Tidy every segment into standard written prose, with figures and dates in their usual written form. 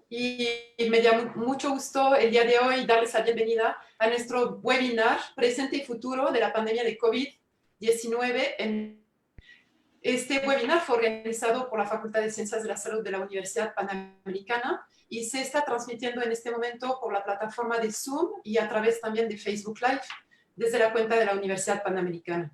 y me da mucho gusto el día de hoy darles la bienvenida a nuestro webinar Presente y Futuro de la Pandemia de COVID-19. Este webinar fue organizado por la Facultad de Ciencias de la Salud de la Universidad Panamericana y se está transmitiendo en este momento por la plataforma de Zoom y a través también de Facebook Live desde la cuenta de la Universidad Panamericana.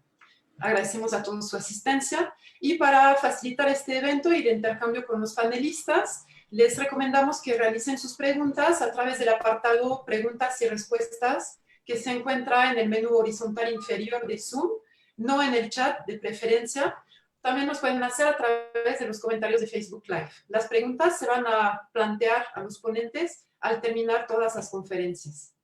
Agradecemos a todos su asistencia y para facilitar este evento y el intercambio con los panelistas, les recomendamos que realicen sus preguntas a través del apartado Preguntas y Respuestas que se encuentra en el menú horizontal inferior de Zoom, no en el chat de preferencia. También nos pueden hacer a través de los comentarios de Facebook Live. Las preguntas se van a plantear a los ponentes al terminar todas las conferencias.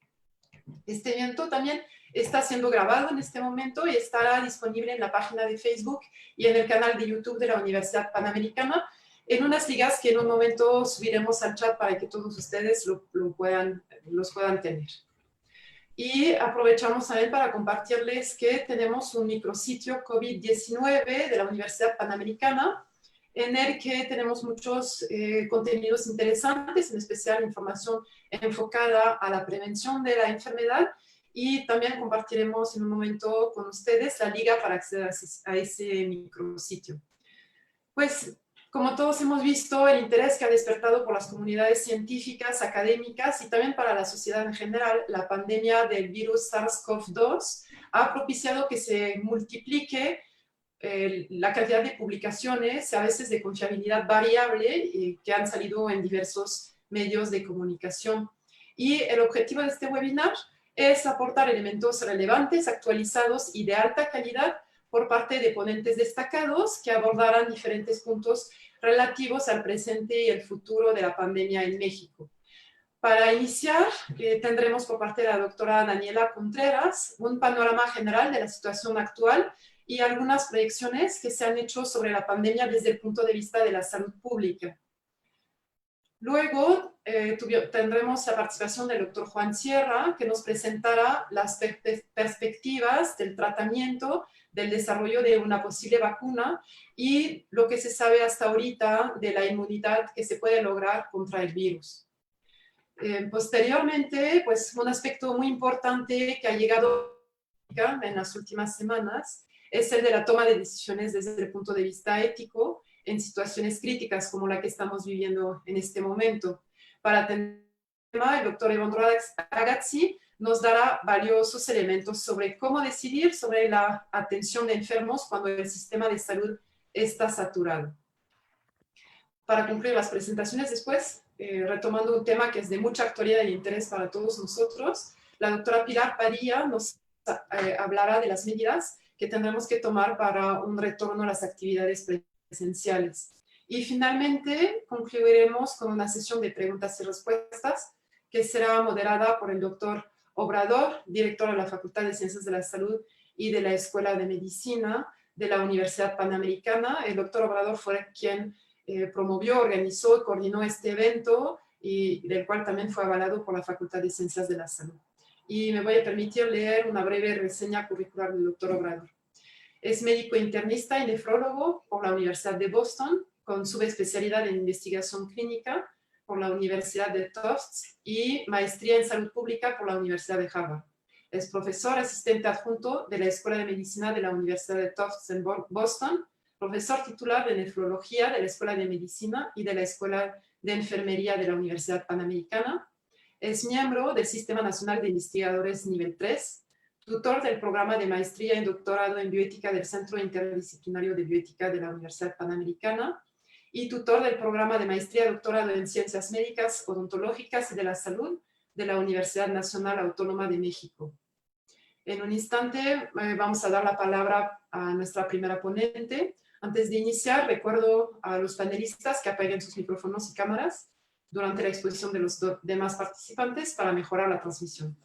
Este evento también está siendo grabado en este momento y estará disponible en la página de Facebook y en el canal de YouTube de la Universidad Panamericana, en unas ligas que en un momento subiremos al chat para que todos ustedes los puedan tener. Y aprovechamos también para compartirles que tenemos un micrositio COVID-19 de la Universidad Panamericana, en el que tenemos muchos contenidos interesantes, en especial información enfocada a la prevención de la enfermedad, y también compartiremos en un momento con ustedes la liga para acceder a ese micrositio. Pues, como todos hemos visto, el interés que ha despertado por las comunidades científicas, académicas y también para la sociedad en general, la pandemia del virus SARS-CoV-2 ha propiciado que se multiplique la cantidad de publicaciones, a veces de confiabilidad variable, que han salido en diversos medios de comunicación. Y el objetivo de este webinar es aportar elementos relevantes, actualizados y de alta calidad por parte de ponentes destacados que abordarán diferentes puntos relativos al presente y el futuro de la pandemia en México. Para iniciar, tendremos por parte de la doctora Daniela Contreras un panorama general de la situación actual y algunas proyecciones que se han hecho sobre la pandemia desde el punto de vista de la salud pública. Luego tendremos la participación del doctor Juan Sierra, que nos presentará las perspectivas del tratamiento, del desarrollo de una posible vacuna y lo que se sabe hasta ahorita de la inmunidad que se puede lograr contra el virus. Posteriormente, pues un aspecto muy importante que ha llegado en las últimas semanas es el de la toma de decisiones desde el punto de vista ético en situaciones críticas como la que estamos viviendo en este momento. Para atender el tema, el doctor Evandro Agazzi nos dará valiosos elementos sobre cómo decidir sobre la atención de enfermos cuando el sistema de salud está saturado. Para concluir las presentaciones después, retomando un tema que es de mucha actualidad e interés para todos nosotros, la doctora Pilar Padilla nos hablará de las medidas que tendremos que tomar para un retorno a las actividades presenciales. Y finalmente concluiremos con una sesión de preguntas y respuestas que será moderada por el doctor Obrador, director de la Facultad de Ciencias de la Salud y de la Escuela de Medicina de la Universidad Panamericana. El doctor Obrador fue quien promovió, organizó y coordinó este evento y del cual también fue avalado por la Facultad de Ciencias de la Salud. Y me voy a permitir leer una breve reseña curricular del doctor Obrador. Es médico internista y nefrólogo por la Universidad de Boston, con subespecialidad en investigación clínica por la Universidad de Tufts y maestría en salud pública por la Universidad de Harvard. Es profesor asistente adjunto de la Escuela de Medicina de la Universidad de Tufts en Boston, profesor titular de nefrología de la Escuela de Medicina y de la Escuela de Enfermería de la Universidad Panamericana. Es miembro del Sistema Nacional de Investigadores Nivel 3, tutor del programa de maestría y doctorado en bioética del Centro Interdisciplinario de Bioética de la Universidad Panamericana y tutor del programa de maestría y doctorado en Ciencias Médicas, Odontológicas y de la Salud de la Universidad Nacional Autónoma de México. En un instante vamos a dar la palabra a nuestra primera ponente. Antes de iniciar, recuerdo a los panelistas que apaguen sus micrófonos y cámaras durante la exposición de los demás participantes para mejorar la transmisión.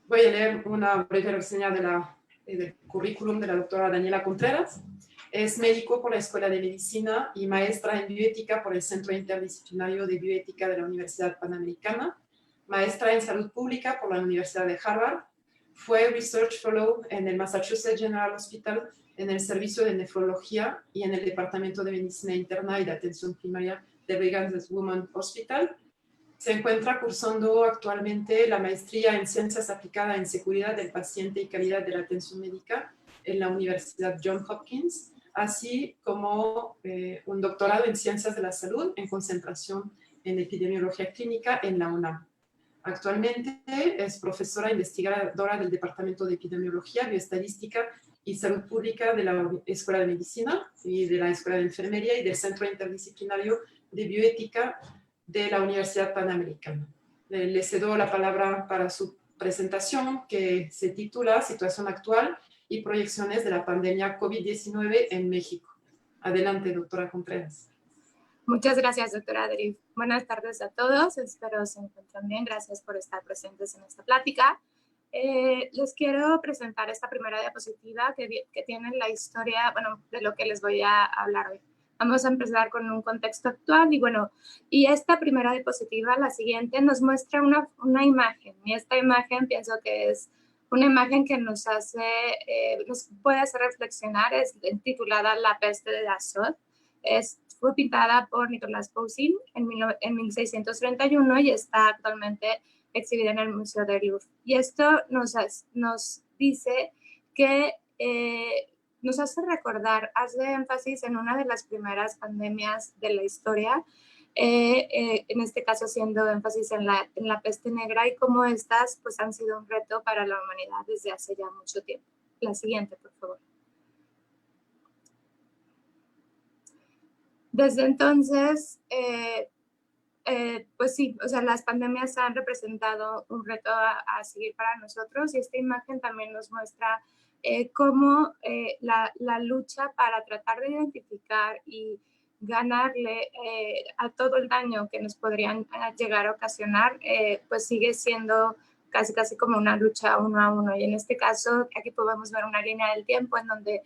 Voy a leer una breve reseña del currículum de la doctora Daniela Contreras. Es médico por la Escuela de Medicina y maestra en bioética por el Centro Interdisciplinario de Bioética de la Universidad Panamericana, maestra en salud pública por la Universidad de Harvard, fue Research Fellow en el Massachusetts General Hospital en el Servicio de Nefrología y en el Departamento de Medicina Interna y de Atención Primaria de Brigham Women's Hospital. Se encuentra cursando actualmente la maestría en Ciencias Aplicadas en Seguridad del Paciente y Calidad de la Atención Médica en la Universidad Johns Hopkins, así como un doctorado en Ciencias de la Salud en concentración en Epidemiología Clínica en la UNAM. Actualmente es profesora investigadora del Departamento de Epidemiología, Bioestadística y Salud Pública de la Escuela de Medicina y de la Escuela de Enfermería y del Centro Interdisciplinario de Bioética de la Universidad Panamericana. Le cedo la palabra para su presentación, que se titula Situación actual y proyecciones de la pandemia COVID-19 en México. Adelante, doctora Contreras. Muchas gracias, doctora Adri. Buenas tardes a todos. Espero se encuentren bien. Gracias por estar presentes en esta plática. Les quiero presentar esta primera diapositiva que tiene la historia, bueno, de lo que les voy a hablar hoy. Vamos a empezar con un contexto actual y esta primera diapositiva, la siguiente, nos muestra una imagen. Y esta imagen pienso que es una imagen que nos puede hacer reflexionar. Es titulada La peste de Dachau. Fue pintada por Nicolas Poussin en 1631 y está actualmente exhibida en el Museo del Louvre. Y esto nos dice que nos hace recordar, hace énfasis en una de las primeras pandemias de la historia, en este caso haciendo énfasis en la peste negra y cómo estas pues, han sido un reto para la humanidad desde hace ya mucho tiempo. La siguiente, por favor. Desde entonces, pues sí, o sea, las pandemias han representado un reto a seguir para nosotros y esta imagen también nos muestra cómo la lucha para tratar de identificar y ganarle a todo el daño que nos podrían llegar a ocasionar, pues sigue siendo casi como una lucha uno a uno. Y en este caso, aquí podemos ver una línea del tiempo en donde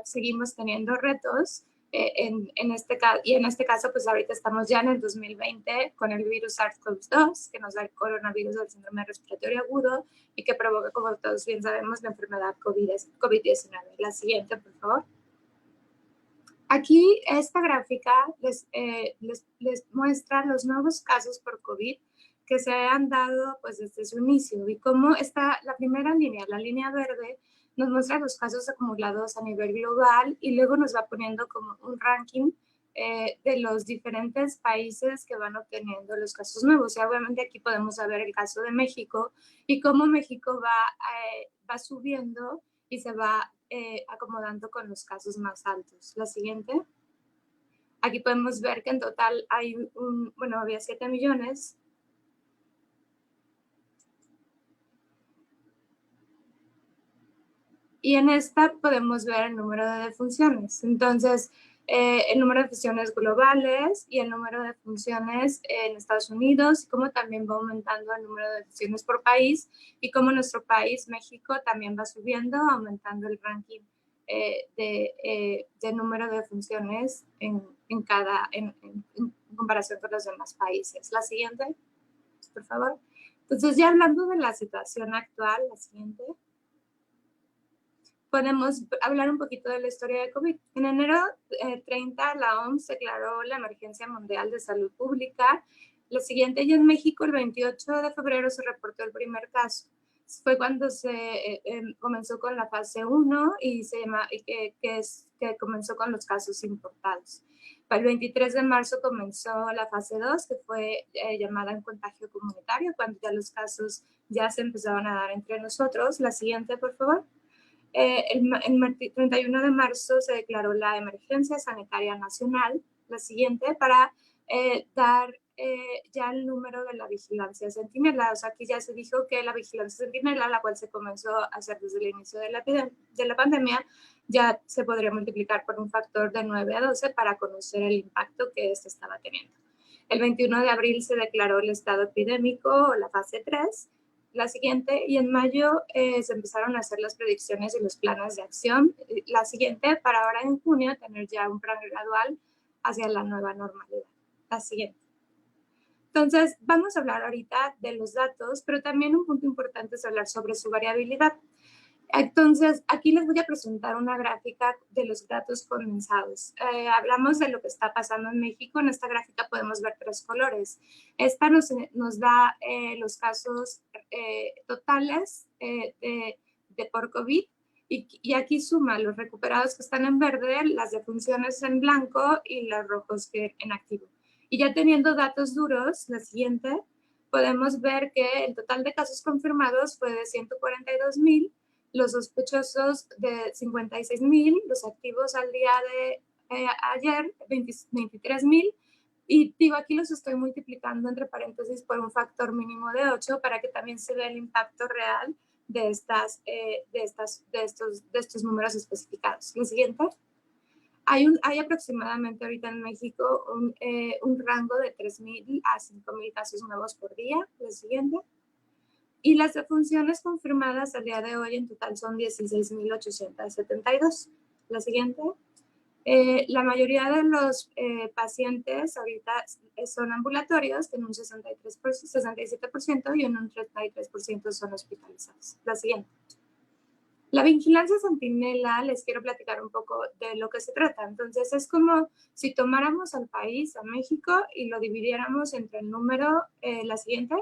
seguimos teniendo retos. En este caso, pues ahorita estamos ya en el 2020 con el virus SARS-CoV-2, que nos da el coronavirus del síndrome respiratorio agudo y que provoca, como todos bien sabemos, la enfermedad COVID-19. La siguiente, por favor. Aquí esta gráfica les muestra los nuevos casos por COVID que se han dado pues, desde su inicio y cómo está la primera línea, la línea verde, nos muestra los casos acumulados a nivel global y luego nos va poniendo como un ranking de los diferentes países que van obteniendo los casos nuevos. Y obviamente aquí podemos ver el caso de México y cómo México va subiendo y se va acomodando con los casos más altos. La siguiente. Aquí podemos ver que en total había 7 millones. Y en esta podemos ver el número de defunciones. Entonces, el número de defunciones globales y el número de defunciones en Estados Unidos, y cómo también va aumentando el número de defunciones por país, y cómo nuestro país, México, también va subiendo, aumentando el ranking de número de defunciones en comparación con los demás países. La siguiente, por favor. Entonces, ya hablando de la situación actual, la siguiente. Podemos hablar un poquito de la historia de COVID. En enero 30, la OMS declaró la emergencia mundial de salud pública. La siguiente, y en México, el 28 de febrero se reportó el primer caso. Fue cuando se comenzó con la fase 1 y que comenzó con los casos importados. Para el 23 de marzo comenzó la fase 2, que fue llamada en contagio comunitario, cuando ya los casos ya se empezaban a dar entre nosotros. La siguiente, por favor. El 31 de marzo se declaró la emergencia sanitaria nacional, la siguiente, para dar ya el número de la vigilancia centinela. O sea, aquí ya se dijo que la vigilancia centinela, la cual se comenzó a hacer desde el inicio de la pandemia, ya se podría multiplicar por un factor de 9 a 12 para conocer el impacto que este estaba teniendo. El 21 de abril se declaró el estado epidémico o la fase 3, la siguiente, y en mayo se empezaron a hacer las predicciones y los planes de acción. La siguiente, para ahora en junio, tener ya un plan gradual hacia la nueva normalidad. La siguiente. Entonces, vamos a hablar ahorita de los datos, pero también un punto importante es hablar sobre su variabilidad. Entonces, aquí les voy a presentar una gráfica de los datos condensados. Hablamos de lo que está pasando en México. En esta gráfica podemos ver 3 colores. Esta nos da los casos totales por COVID y aquí suma los recuperados que están en verde, las defunciones en blanco y los rojos que en activo. Y ya teniendo datos duros, la siguiente, podemos ver que el total de casos confirmados fue de 142,000, los sospechosos de 56,000, los activos al día de ayer 23,000, y digo, aquí los estoy multiplicando entre paréntesis por un factor mínimo de 8 para que también se vea el impacto real de estos números especificados. La siguiente. Hay aproximadamente ahorita en México un rango de 3,000 a 5,000 casos nuevos por día. La siguiente. Y las defunciones confirmadas al día de hoy en total son 16,872. La siguiente. La mayoría de los pacientes ahorita son ambulatorios, en un 67% y en un 33% son hospitalizados. La siguiente. La vigilancia centinela, les quiero platicar un poco de lo que se trata. Entonces, es como si tomáramos al país, a México, y lo dividiéramos entre el número, la siguiente,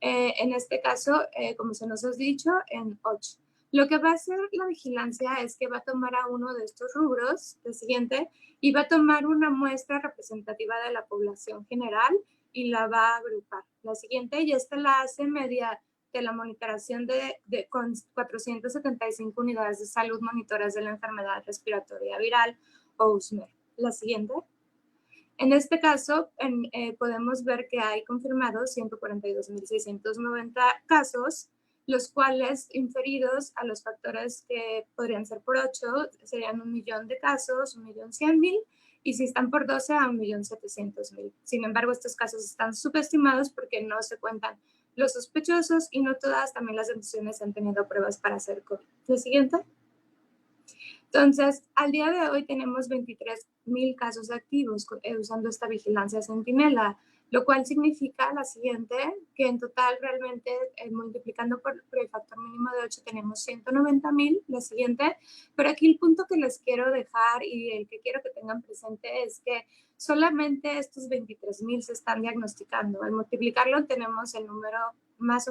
en este caso, como se nos ha dicho, en 8. Lo que va a hacer la vigilancia es que va a tomar a uno de estos rubros, el siguiente, y va a tomar una muestra representativa de la población general y la va a agrupar. La siguiente, y esta la hace media de la monitoración con 475 unidades de salud monitoras de la enfermedad respiratoria viral o USMER. La siguiente. En este caso, podemos ver que hay confirmados 142,690 casos, los cuales, inferidos a los factores que podrían ser por 8, serían 1 millón de casos, 1,100,000, y si están por 12, a 1,700,000. Sin embargo, estos casos están subestimados porque no se cuentan los sospechosos y no todas también las defunciones han tenido pruebas para hacer COVID. ¿La siguiente? Entonces, al día de hoy tenemos 23,000 casos activos usando esta vigilancia centinela, lo cual significa la siguiente, que en total realmente multiplicando por el factor mínimo de 8 tenemos 190,000, la siguiente, pero aquí el punto que les quiero dejar y el que quiero que tengan presente es que solamente estos 23,000 se están diagnosticando. Al multiplicarlo tenemos el número más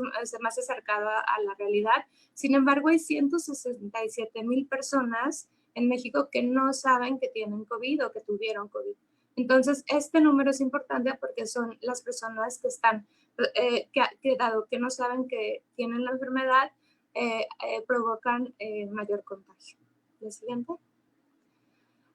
acercado a la realidad. Sin embargo, hay 167,000 personas en México que no saben que tienen COVID o que tuvieron COVID. Entonces, este número es importante porque son las personas que están, que dado que no saben que tienen la enfermedad, provocan mayor contagio. ¿La siguiente?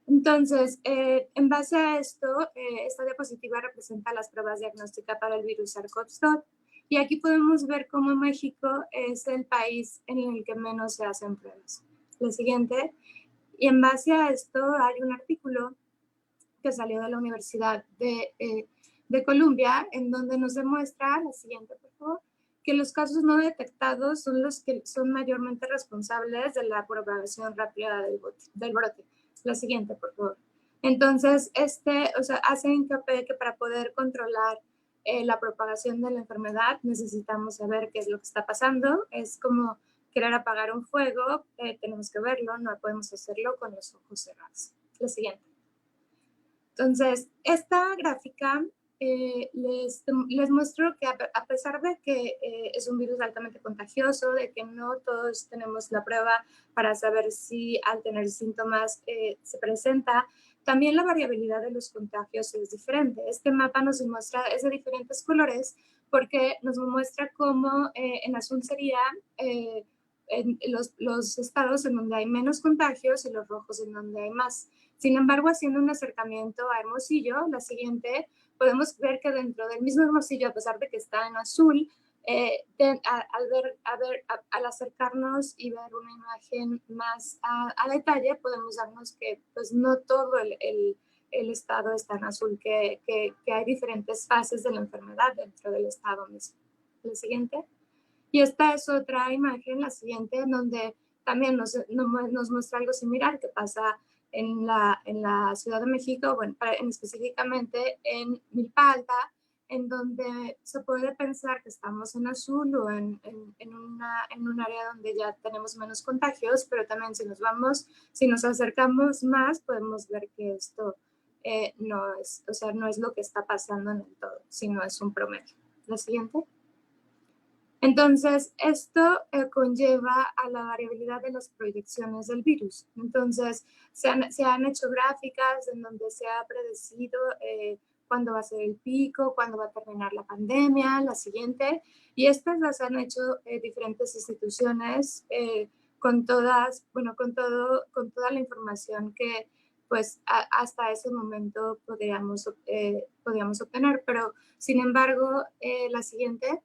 Entonces, en base a esto, esta diapositiva representa las pruebas diagnósticas para el virus SARS-CoV-2. Y aquí podemos ver cómo México es el país en el que menos se hacen pruebas. La siguiente. Y en base a esto hay un artículo que salió de la Universidad de Columbia, en donde nos demuestra, la siguiente, por favor, que los casos no detectados son los que son mayormente responsables de la propagación rápida del brote. La siguiente, por favor. Entonces, hace hincapié que para poder controlar la propagación de la enfermedad necesitamos saber qué es lo que está pasando. Es como querer apagar un fuego, tenemos que verlo, no podemos hacerlo con los ojos cerrados. La siguiente. Entonces, esta gráfica les muestro que a pesar de que es un virus altamente contagioso, de que no todos tenemos la prueba para saber si al tener síntomas se presenta, también la variabilidad de los contagios es diferente. Este mapa nos muestra, es de diferentes colores, porque nos muestra cómo en azul sería en los estados en donde hay menos contagios y los rojos en donde hay más. Sin embargo, haciendo un acercamiento a Hermosillo, la siguiente, podemos ver que dentro del mismo Hermosillo, a pesar de que está en azul, al acercarnos y ver una imagen más a detalle, podemos darnos que pues, no todo el estado está en azul, que hay diferentes fases de la enfermedad dentro del estado mismo. La siguiente. Y esta es otra imagen, la siguiente, en donde también nos muestra algo similar que pasa en la Ciudad de México, bueno, específicamente en Milpa Alta, en donde se puede pensar que estamos en azul o en un área donde ya tenemos menos contagios, pero también si nos acercamos más, podemos ver que esto no es, o sea, no es lo que está pasando en el todo, sino es un promedio. La siguiente. Entonces, esto conlleva a la variabilidad de las proyecciones del virus. Entonces, se han hecho gráficas en donde se ha predecido cuándo va a ser el pico, cuándo va a terminar la pandemia, la siguiente, y estas las han hecho diferentes instituciones con toda la información que pues hasta ese momento podíamos obtener. Pero, sin embargo, la siguiente.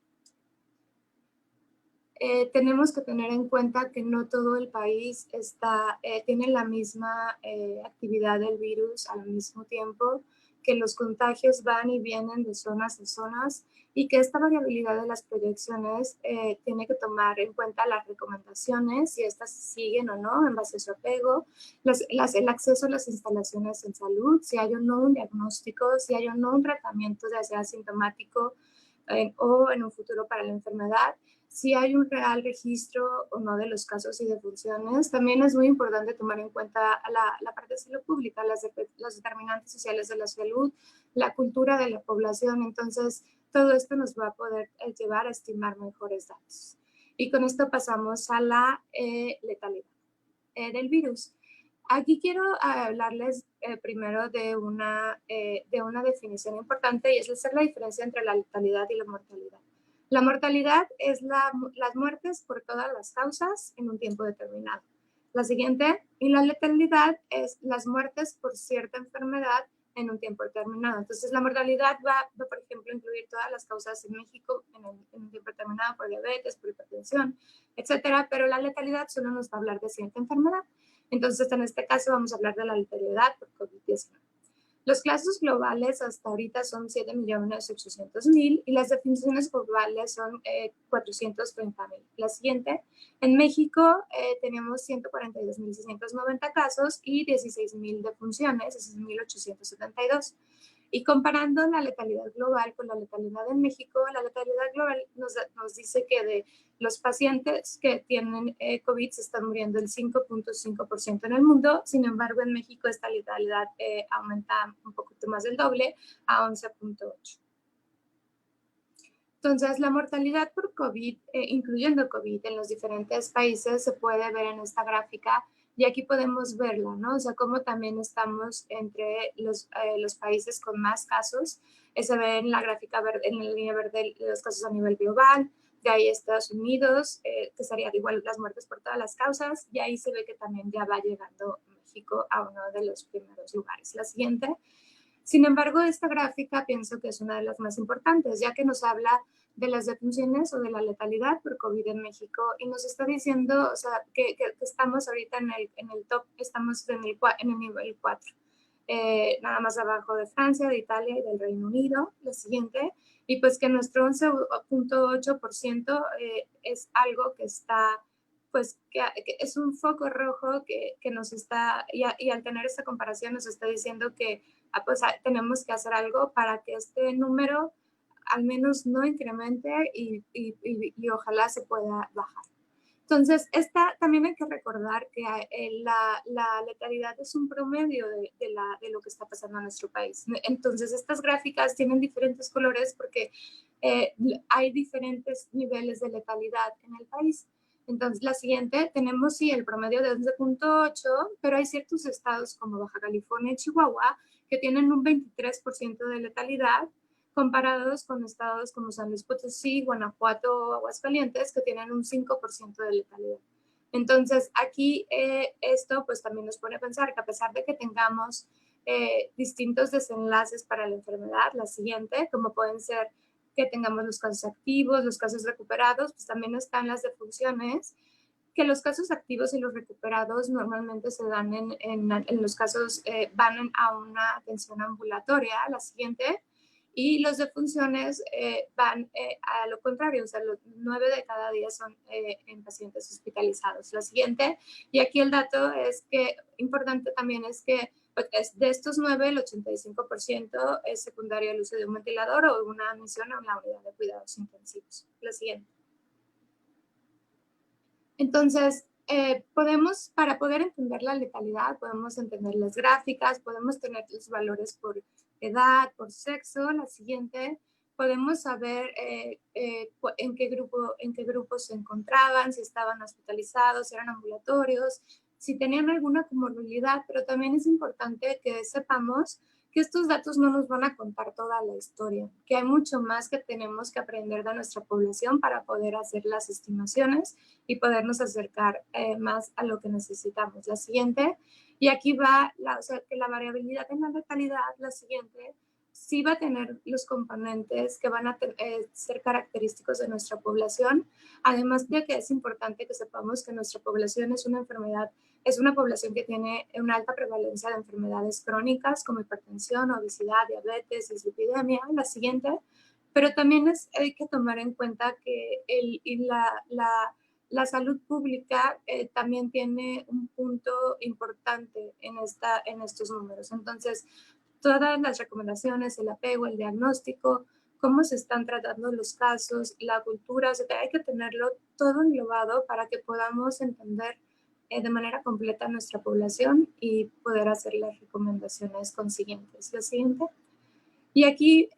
Tenemos que tener en cuenta que no todo el país tiene la misma actividad del virus al mismo tiempo, que los contagios van y vienen de zonas a zonas y que esta variabilidad de las proyecciones tiene que tomar en cuenta las recomendaciones, si estas siguen o no en base a su apego, el acceso a las instalaciones en salud, si hay o no un diagnóstico, si hay o no un tratamiento, ya sea asintomático o en un futuro para la enfermedad, si hay un real registro o no de los casos y defunciones. También es muy importante tomar en cuenta la parte de salud pública, los determinantes sociales de la salud, la cultura de la población. Entonces, todo esto nos va a poder llevar a estimar mejores datos. Y con esto pasamos a la letalidad del virus. Aquí quiero hablarles primero de una definición importante, y es hacer la diferencia entre la letalidad y la mortalidad. La mortalidad es las muertes por todas las causas en un tiempo determinado. La siguiente, y la letalidad es las muertes por cierta enfermedad en un tiempo determinado. Entonces, la mortalidad va por ejemplo, a incluir todas las causas en México en un tiempo determinado por diabetes, por hipertensión, etcétera, pero la letalidad solo nos va a hablar de cierta enfermedad. Entonces, en este caso vamos a hablar de la letalidad por COVID-19. Los casos globales hasta ahorita son 7.800.000 y las defunciones globales son 430.000. La siguiente, en México tenemos 142.690 casos y 16.000 defunciones, 16.872. Y comparando la letalidad global con la letalidad en México, la letalidad global nos dice que de los pacientes que tienen COVID se están muriendo el 5.5% en el mundo. Sin embargo, en México esta letalidad aumenta un poquito más del doble, a 11.8%. Entonces, la mortalidad por COVID, incluyendo COVID en los diferentes países, se puede ver en esta gráfica. Y aquí podemos verla, ¿no? O sea, cómo también estamos entre los países con más casos. Se ve en la gráfica verde, en la línea verde, los casos a nivel global. De ahí Estados Unidos, que sería igual las muertes por todas las causas. Y ahí se ve que también ya va llegando México a uno de los primeros lugares. La siguiente. Sin embargo, esta gráfica pienso que es una de las más importantes, ya que nos habla de las defunciones o de la letalidad por COVID en México y nos está diciendo, o sea, que estamos ahorita en el top, estamos en el nivel 4, nada más abajo de Francia, de Italia y del Reino Unido. La siguiente, y pues que nuestro 11.8% es algo que está, pues que es un foco rojo que nos está, y al tener esta comparación nos está diciendo que pues tenemos que hacer algo para que este número al menos no incremente y ojalá se pueda bajar. Entonces, también hay que recordar que la letalidad es un promedio de lo que está pasando en nuestro país. Entonces, estas gráficas tienen diferentes colores porque hay diferentes niveles de letalidad en el país. Entonces, la siguiente, tenemos sí el promedio de 11.8, pero hay ciertos estados como Baja California y Chihuahua que tienen un 23% de letalidad, comparados con estados como San Luis Potosí, Guanajuato o Aguascalientes, que tienen un 5% de letalidad. Entonces, aquí esto pues también nos pone a pensar que a pesar de que tengamos distintos desenlaces para la enfermedad, la siguiente, como pueden ser que tengamos los casos activos, los casos recuperados, pues también están las defunciones, que los casos activos y los recuperados normalmente se dan en los casos, van a una atención ambulatoria, la siguiente, y los defunciones van a lo contrario, o sea, 9 de cada 10 son en pacientes hospitalizados. La siguiente, y aquí el dato es que importante también es que de estos 9, el 85% es secundario al uso de un ventilador o una admisión a una unidad de cuidados intensivos. La siguiente. Entonces, para poder entender la letalidad, podemos entender las gráficas, podemos tener los valores por edad, por sexo. La siguiente, podemos saber en qué grupo se encontraban, si estaban hospitalizados, si eran ambulatorios, si tenían alguna comorbilidad, pero también es importante que sepamos que estos datos no nos van a contar toda la historia, que hay mucho más que tenemos que aprender de nuestra población para poder hacer las estimaciones y podernos acercar más a lo que necesitamos. La siguiente, y aquí va, o sea, que la variabilidad en la letalidad, la siguiente, sí va a tener los componentes que van a ser característicos de nuestra población, además de que es importante que sepamos que nuestra población es una población que tiene una alta prevalencia de enfermedades crónicas como hipertensión, obesidad, diabetes, dislipidemia. La siguiente, pero también hay que tomar en cuenta que la salud pública también tiene un punto importante en estos números. Entonces, todas las recomendaciones, el apego, el diagnóstico, cómo se están tratando los casos, la cultura, o sea, hay que tenerlo todo englobado para que podamos entender de manera completa nuestra población y poder hacer las recomendaciones consiguientes. La siguiente. Y aquí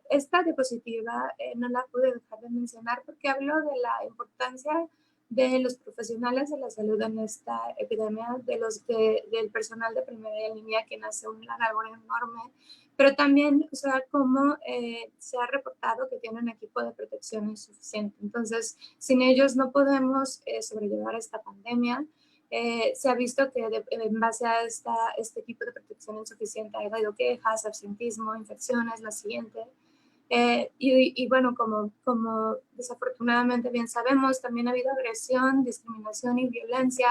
esta diapositiva no la pude dejar de mencionar porque hablo de la importancia de los profesionales de la salud en esta epidemia, del personal de primera línea, quien hace una labor enorme, pero también, o sea, cómo se ha reportado que tienen equipo de protección insuficiente. Entonces, sin ellos no podemos sobrellevar esta pandemia. Se ha visto que en base a este tipo de protección insuficiente ha habido quejas, absentismo, infecciones, la siguiente. Y bueno, como desafortunadamente bien sabemos, también ha habido agresión, discriminación y violencia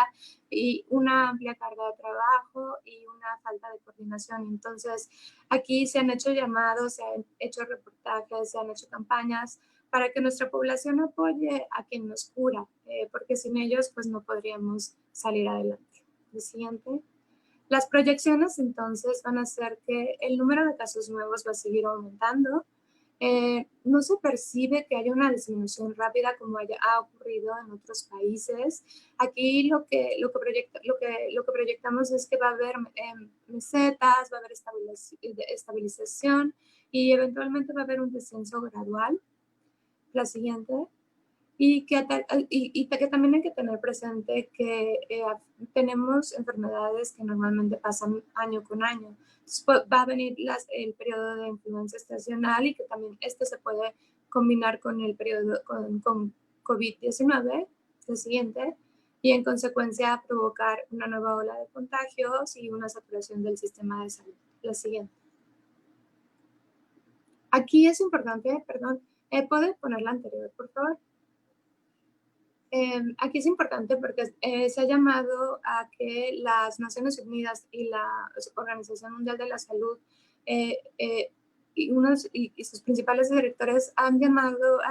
y una amplia carga de trabajo y una falta de coordinación. Entonces, aquí se han hecho llamados, se han hecho reportajes, se han hecho campañas para que nuestra población apoye a quien nos cura, porque sin ellos pues no podríamos salir adelante. El siguiente. Las proyecciones entonces van a ser que el número de casos nuevos va a seguir aumentando. No se percibe que haya una disminución rápida como ha ocurrido en otros países. Aquí lo que proyectamos es que va a haber mesetas, va a haber estabilización y eventualmente va a haber un descenso gradual. La siguiente. Y que también hay que tener presente que tenemos enfermedades que normalmente pasan año con año. Entonces, va a venir el periodo de influenza estacional y que también se puede combinar con el periodo con COVID-19, el siguiente, y en consecuencia provocar una nueva ola de contagios y una saturación del sistema de salud. La siguiente. Aquí es importante, perdón, ¿puede poner la anterior, por favor? Aquí es importante porque se ha llamado a que las Naciones Unidas y la Organización Mundial de la Salud y sus principales directores han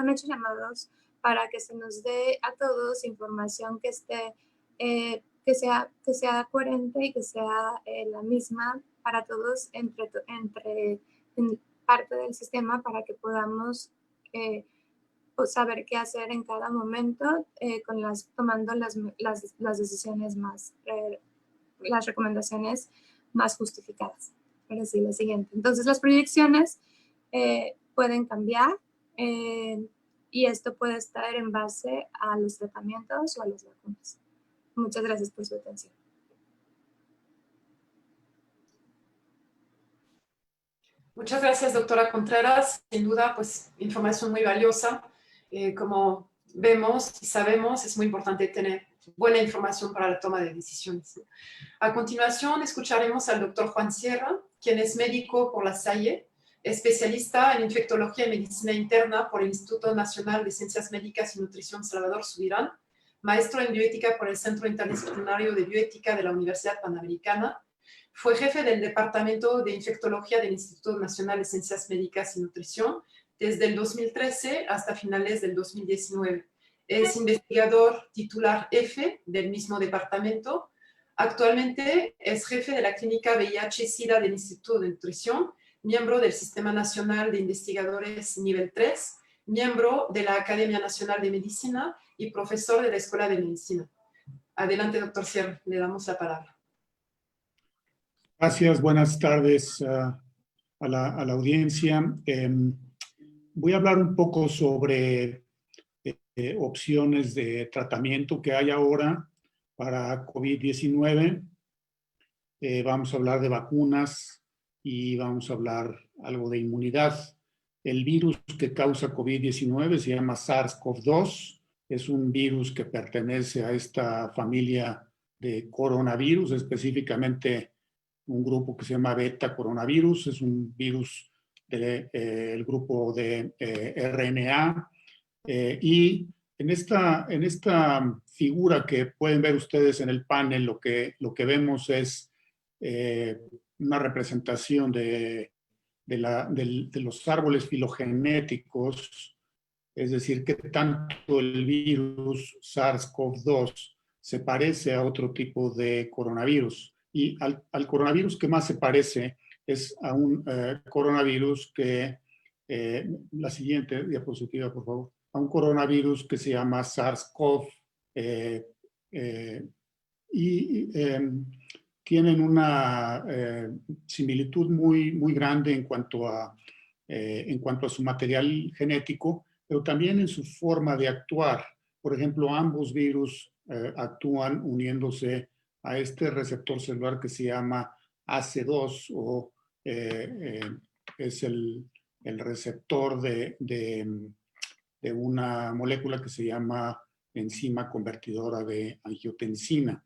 hecho llamados para que se nos dé a todos información que sea coherente y que sea la misma para todos en parte del sistema para que podamos saber qué hacer en cada momento tomando las decisiones las recomendaciones más justificadas. Pero sí, la siguiente. Entonces, las proyecciones pueden cambiar y esto puede estar en base a los tratamientos o a las vacunas. Muchas gracias por su atención. Muchas gracias, doctora Contreras. Sin duda, pues, información muy valiosa. Como vemos y sabemos, es muy importante tener buena información para la toma de decisiones. A continuación, escucharemos al doctor Juan Sierra, quien es médico por la Salle, especialista en infectología y medicina interna por el Instituto Nacional de Ciencias Médicas y Nutrición Salvador Subirán, maestro en bioética por el Centro Interdisciplinario de Bioética de la Universidad Panamericana. Fue jefe del Departamento de Infectología del Instituto Nacional de Ciencias Médicas y Nutrición desde el 2013 hasta finales del 2019. Es investigador titular F del mismo departamento. Actualmente es jefe de la clínica VIH-Sida del Instituto de Nutrición, miembro del Sistema Nacional de Investigadores Nivel 3, miembro de la Academia Nacional de Medicina y profesor de la Escuela de Medicina. Adelante, doctor Sierra, le damos la palabra. Gracias, buenas tardes a la audiencia. Voy a hablar un poco sobre opciones de tratamiento que hay ahora para COVID-19. Vamos a hablar de vacunas y vamos a hablar algo de inmunidad. El virus que causa COVID-19 se llama SARS-CoV-2. Es un virus que pertenece a esta familia de coronavirus, específicamente un grupo que se llama beta coronavirus. Es un virus del grupo de RNA. Y en esta figura que pueden ver ustedes en el panel, lo que vemos es una representación de los árboles filogenéticos, es decir, que tanto el virus SARS-CoV-2 se parece a otro tipo de coronavirus. Y al coronavirus que más se parece es a un coronavirus que, la siguiente diapositiva, por favor, a un coronavirus que se llama SARS-CoV tienen una similitud muy grande en cuanto a su material genético, pero también en su forma de actuar. Por ejemplo, ambos virus actúan uniéndose a este receptor celular que se llama AC2 o es el receptor de una molécula que se llama enzima convertidora de angiotensina.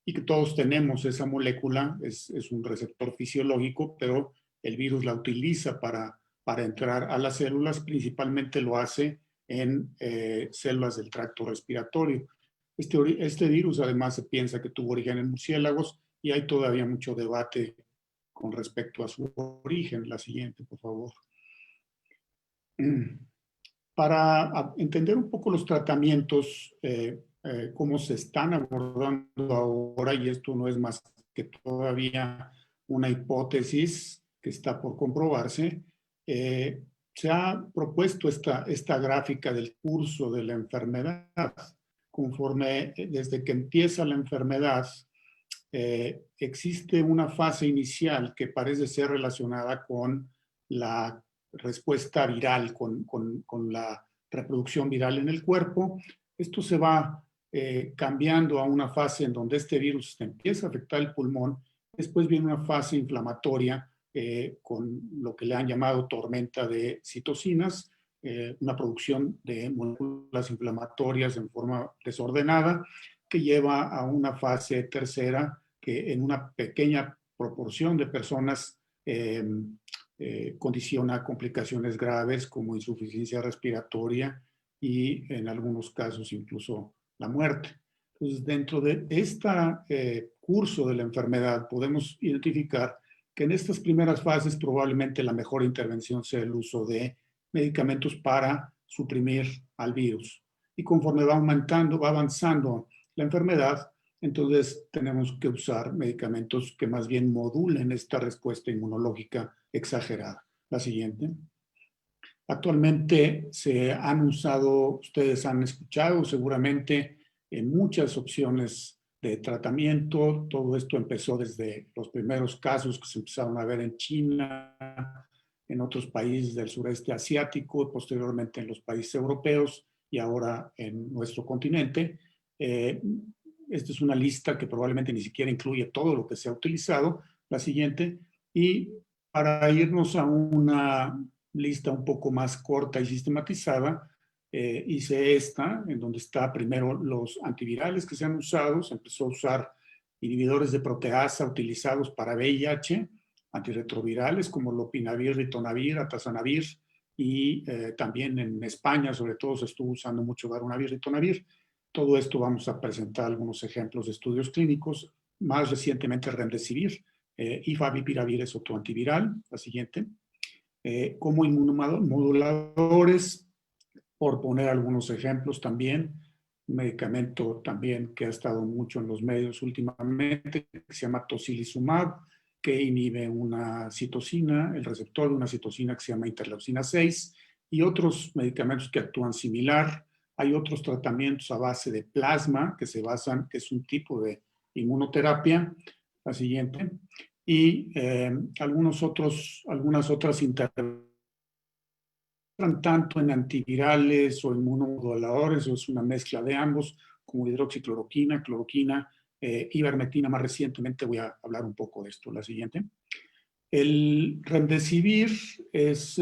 Y que todos tenemos esa molécula, es un receptor fisiológico, pero el virus la utiliza para entrar a las células, principalmente lo hace en células del tracto respiratorio. Este virus además se piensa que tuvo origen en murciélagos y hay todavía mucho debate con respecto a su origen. La siguiente, por favor. Para entender un poco los tratamientos, cómo se están abordando ahora, y esto no es más que todavía una hipótesis que está por comprobarse, se ha propuesto esta gráfica del curso de la enfermedad. Conforme desde que empieza la enfermedad, existe una fase inicial que parece ser relacionada con la respuesta viral, con la reproducción viral en el cuerpo. Esto se va cambiando a una fase en donde este virus empieza a afectar el pulmón. Después viene una fase inflamatoria con lo que le han llamado tormenta de citocinas, una producción de moléculas inflamatorias en forma desordenada que lleva a una fase tercera que en una pequeña proporción de personas condiciona complicaciones graves como insuficiencia respiratoria y en algunos casos incluso la muerte. Entonces, dentro de este curso de la enfermedad podemos identificar que en estas primeras fases probablemente la mejor intervención sea el uso de medicamentos para suprimir al virus. Y conforme va avanzando la enfermedad, entonces tenemos que usar medicamentos que más bien modulen esta respuesta inmunológica exagerada. La siguiente. Actualmente se han usado, ustedes han escuchado seguramente, muchas opciones de tratamiento. Todo esto empezó desde los primeros casos que se empezaron a ver en China, en otros países del sureste asiático, posteriormente en los países europeos y ahora en nuestro continente. Esta es una lista que probablemente ni siquiera incluye todo lo que se ha utilizado. La siguiente. Y para irnos a una lista un poco más corta y sistematizada, hice esta, en donde está primero los antivirales que se han usado. Se empezó a usar inhibidores de proteasa utilizados para VIH, antirretrovirales como lopinavir, ritonavir, atazanavir, y también en España, sobre todo, se estuvo usando mucho darunavir, ritonavir. Todo esto vamos a presentar algunos ejemplos de estudios clínicos. Más recientemente remdesivir y favipiravir es otro antiviral. La siguiente. Como inmunomoduladores, por poner algunos ejemplos también, un medicamento también que ha estado mucho en los medios últimamente, que se llama tocilizumab, que inhibe una citocina, el receptor de una citocina que se llama interleucina 6, y otros medicamentos que actúan similar. Hay otros tratamientos a base de plasma que se basan, que es un tipo de inmunoterapia, la siguiente, y algunas otras intervenciones tanto en antivirales o inmunomoduladores, o es una mezcla de ambos, como hidroxicloroquina, cloroquina, ivermectina. Más recientemente voy a hablar un poco de esto. La siguiente. El remdesivir es,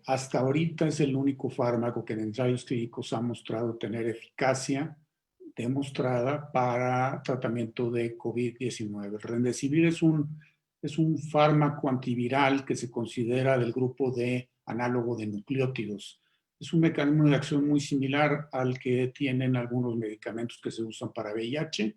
hasta ahorita, es el único fármaco que en ensayos clínicos ha mostrado tener eficacia demostrada para tratamiento de COVID-19. El remdesivir es un fármaco antiviral que se considera del grupo de análogo de nucleótidos. Es un mecanismo de acción muy similar al que tienen algunos medicamentos que se usan para VIH.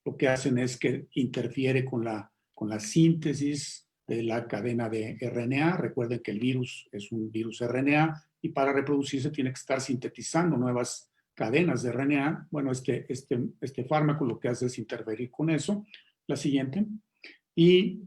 Lo que hacen es que interfiere con la síntesis de la cadena de RNA. Recuerden que el virus es un virus RNA y para reproducirse tiene que estar sintetizando nuevas cadenas de RNA. Bueno, este fármaco lo que hace es interferir con eso. La siguiente. Y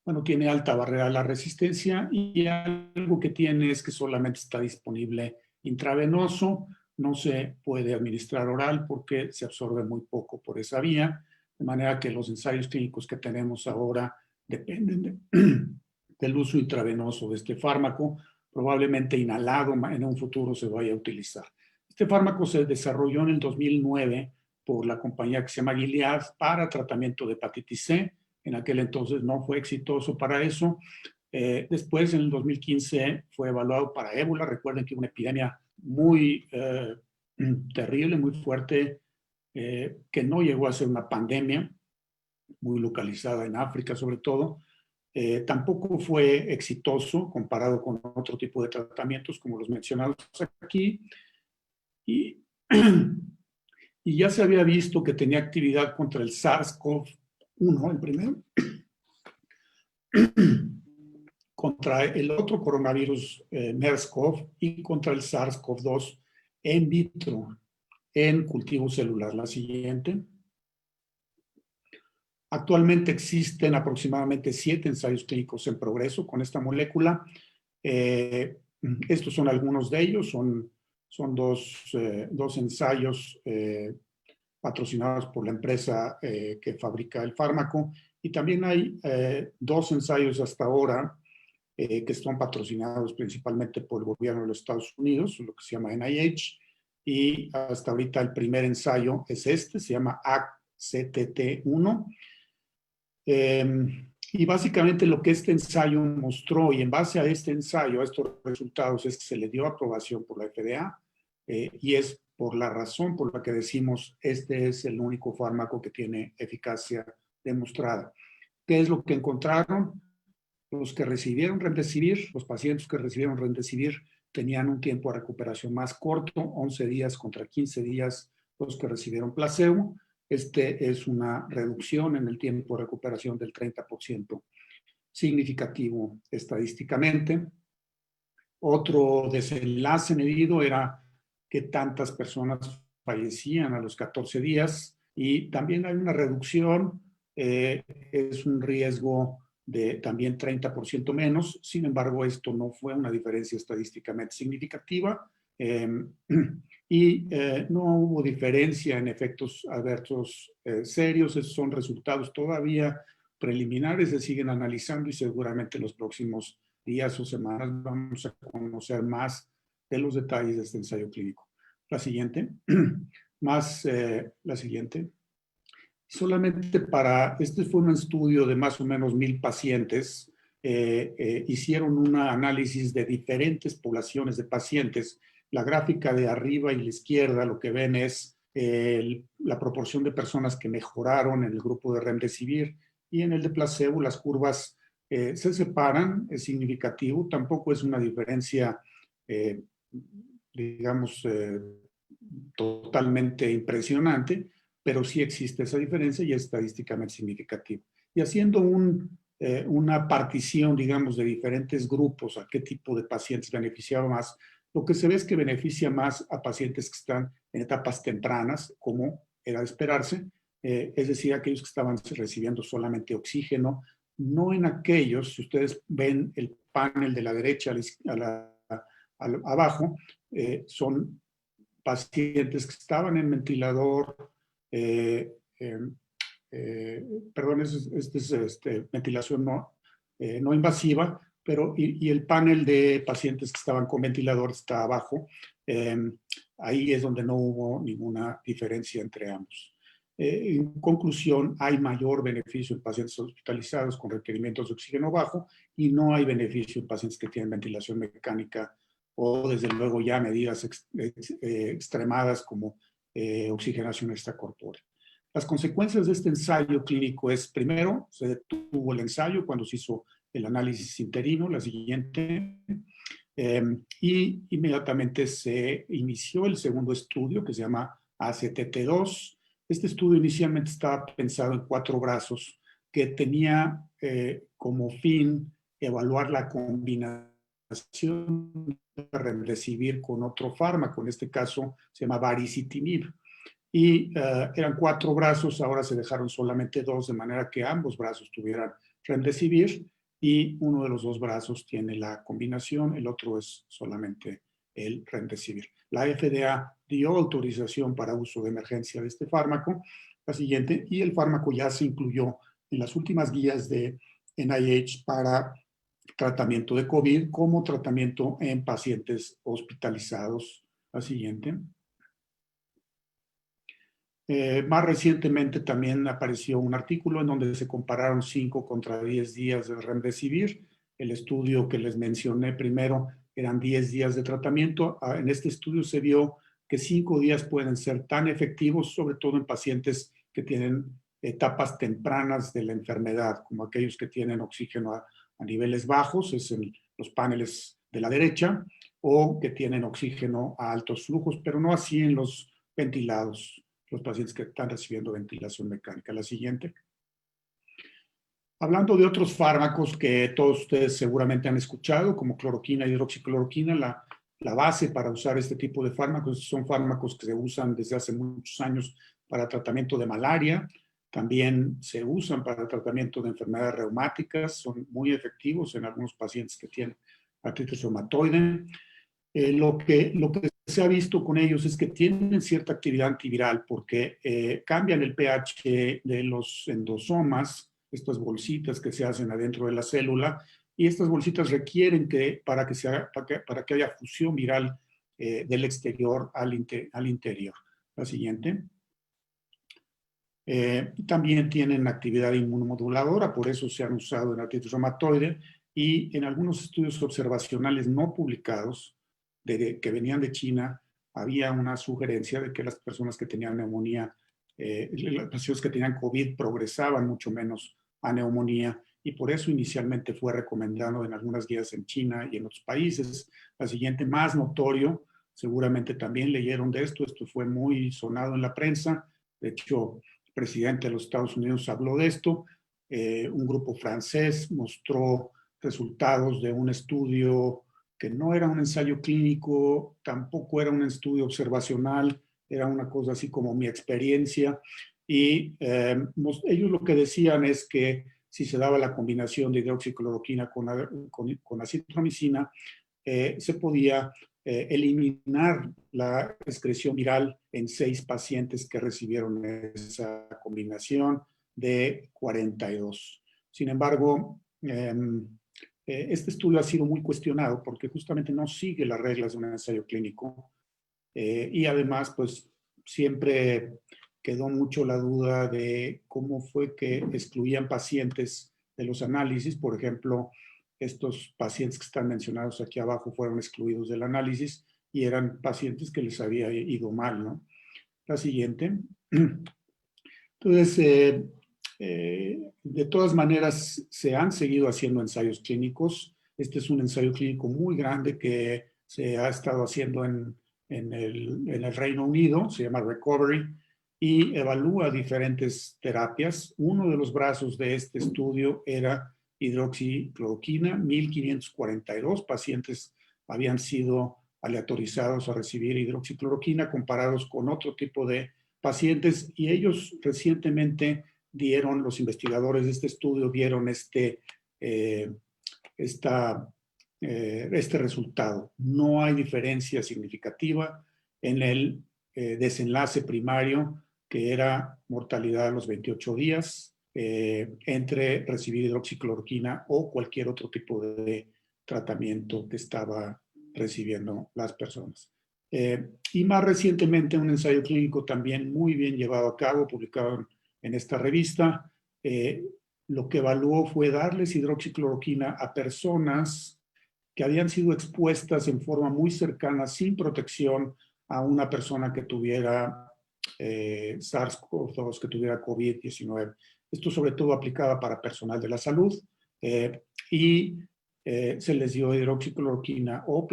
bueno, tiene alta barrera a la resistencia, y algo que tiene es que solamente está disponible intravenoso, no se puede administrar oral porque se absorbe muy poco por esa vía, de manera que los ensayos clínicos que tenemos ahora dependen del uso intravenoso de este fármaco, probablemente inhalado en un futuro se vaya a utilizar. Este fármaco se desarrolló en el 2009 por la compañía que se llama Gilead para tratamiento de hepatitis C. En aquel entonces no fue exitoso para eso. Después, en el 2015, fue evaluado para ébola. Recuerden que una epidemia muy terrible, muy fuerte, que no llegó a ser una pandemia, muy localizada en África sobre todo. Tampoco fue exitoso comparado con otro tipo de tratamientos como los mencionados aquí. Y, y ya se había visto que tenía actividad contra el SARS-CoV-1, el primero, contra el otro coronavirus MERS-CoV y contra el SARS-CoV-2 en vitro, en cultivo celular. La siguiente. Actualmente existen aproximadamente 7 ensayos clínicos en progreso con esta molécula. Estos son algunos de ellos, son dos ensayos patrocinados por la empresa que fabrica el fármaco, y también hay 2 ensayos hasta ahora que están patrocinados principalmente por el gobierno de los Estados Unidos, lo que se llama NIH, y hasta ahorita el primer ensayo es se llama ACTT1. Y básicamente lo que este ensayo mostró, y en base a este ensayo, a estos resultados, es que se le dio aprobación por la FDA, y es por la razón por la que decimos este es el único fármaco que tiene eficacia demostrada. ¿Qué es lo que encontraron? Los que recibieron remdesivir, los pacientes que recibieron remdesivir tenían un tiempo de recuperación más corto, 11 días contra 15 días los que recibieron placebo. Este es una reducción en el tiempo de recuperación del 30%, significativo estadísticamente. Otro desenlace medido era que tantas personas fallecían a los 14 días, y también hay una reducción, es un riesgo de también 30% menos. Sin embargo, esto no fue una diferencia estadísticamente significativa, y no hubo diferencia en efectos adversos serios. Esos son resultados todavía preliminares, se siguen analizando, y seguramente en los próximos días o semanas vamos a conocer más de los detalles de este ensayo clínico. La siguiente. La siguiente. Solamente este fue un estudio de más o menos 1,000 pacientes. Hicieron un análisis de diferentes poblaciones de pacientes. La gráfica de arriba y la izquierda, lo que ven es la proporción de personas que mejoraron en el grupo de remdesivir, y en el de placebo las curvas se separan, es significativo. Tampoco es una diferencia, digamos, totalmente impresionante, pero sí existe esa diferencia y es estadísticamente significativo. Y haciendo una partición, digamos, de diferentes grupos, a qué tipo de pacientes beneficiaba más, Lo que se ve es que beneficia más a pacientes que están en etapas tempranas, como era de esperarse, es decir, aquellos que estaban recibiendo solamente oxígeno, no en aquellos, si ustedes ven el panel de la derecha abajo, son pacientes que estaban en ventilador, perdón, esta es ventilación no invasiva, pero y el panel de pacientes que estaban con ventilador está abajo. Ahí es donde no hubo ninguna diferencia entre ambos. En conclusión, hay mayor beneficio en pacientes hospitalizados con requerimientos de oxígeno bajo y no hay beneficio en pacientes que tienen ventilación mecánica o, desde luego, ya medidas extremadas como oxigenación extracorpórea. Las consecuencias de este ensayo clínico es, primero, se detuvo el ensayo cuando se hizo el análisis interino, la siguiente, y inmediatamente se inició el segundo estudio que se llama ACTT2. Este estudio inicialmente estaba pensado en 4 brazos que tenía como fin evaluar la combinación de remdesivir con otro fármaco, en este caso se llama baricitinib. Y eran 4 brazos, ahora se dejaron solamente 2, de manera que ambos brazos tuvieran remdesivir y uno de los 2 brazos tiene la combinación, el otro es solamente el remdesivir. La FDA dio autorización para uso de emergencia de este fármaco, la siguiente, y el fármaco ya se incluyó en las últimas guías de NIH para tratamiento de COVID como tratamiento en pacientes hospitalizados. La siguiente. Más recientemente también apareció un artículo en donde se compararon 5 contra 10 días de remdesivir. El estudio que les mencioné primero eran 10 días de tratamiento. En este estudio se vio que 5 días pueden ser tan efectivos, sobre todo en pacientes que tienen etapas tempranas de la enfermedad, como aquellos que tienen oxígeno a niveles bajos, es en los paneles de la derecha, o que tienen oxígeno a altos flujos, pero no así en los ventilados, los pacientes que están recibiendo ventilación mecánica. La siguiente. Hablando de otros fármacos que todos ustedes seguramente han escuchado, como cloroquina y hidroxicloroquina, la base para usar este tipo de fármacos son fármacos que se usan desde hace muchos años para tratamiento de malaria, también se usan para el tratamiento de enfermedades reumáticas, son muy efectivos en algunos pacientes que tienen artritis reumatoide. Lo que se ha visto con ellos es que tienen cierta actividad antiviral porque cambian el pH de los endosomas, estas bolsitas que se hacen adentro de la célula, y estas bolsitas requieren que para que haya fusión viral del exterior al interior. La siguiente. También tienen actividad inmunomoduladora, por eso se han usado en artritis reumatoide, y en algunos estudios observacionales no publicados que venían de China, había una sugerencia de que las personas que tenían neumonía, las personas que tenían COVID progresaban mucho menos a neumonía, y por eso inicialmente fue recomendado en algunas guías en China y en otros países. La siguiente, más notorio, seguramente también leyeron de esto fue muy sonado en la prensa, de hecho, el presidente de los Estados Unidos habló de esto, un grupo francés mostró resultados de un estudio que no era un ensayo clínico, tampoco era un estudio observacional, era una cosa así como mi experiencia, y ellos lo que decían es que si se daba la combinación de hidroxicloroquina con acitromicina, se podía eliminar la excreción viral en 6 pacientes que recibieron esa combinación de 42. Sin embargo, este estudio ha sido muy cuestionado porque justamente no sigue las reglas de un ensayo clínico y además, pues, siempre quedó mucho la duda de cómo fue que excluían pacientes de los análisis. Por ejemplo, estos pacientes que están mencionados aquí abajo fueron excluidos del análisis y eran pacientes que les había ido mal, ¿no? La siguiente. Entonces, de todas maneras, se han seguido haciendo ensayos clínicos. Este es un ensayo clínico muy grande que se ha estado haciendo en el Reino Unido, se llama Recovery, y evalúa diferentes terapias. Uno de los brazos de este estudio era hidroxicloroquina. 1,542 pacientes habían sido aleatorizados a recibir hidroxicloroquina comparados con otro tipo de pacientes, y ellos recientemente los investigadores de este estudio dieron este resultado. No hay diferencia significativa en el desenlace primario, que era mortalidad a los 28 días, entre recibir hidroxicloroquina o cualquier otro tipo de tratamiento que estaba recibiendo las personas. Y más recientemente un ensayo clínico también muy bien llevado a cabo, publicado en esta revista, lo que evaluó fue darles hidroxicloroquina a personas que habían sido expuestas en forma muy cercana, sin protección, a una persona que tuviera SARS-CoV-2, que tuviera COVID-19. Esto sobre todo aplicaba para personal de la salud, y se les dio hidroxicloroquina o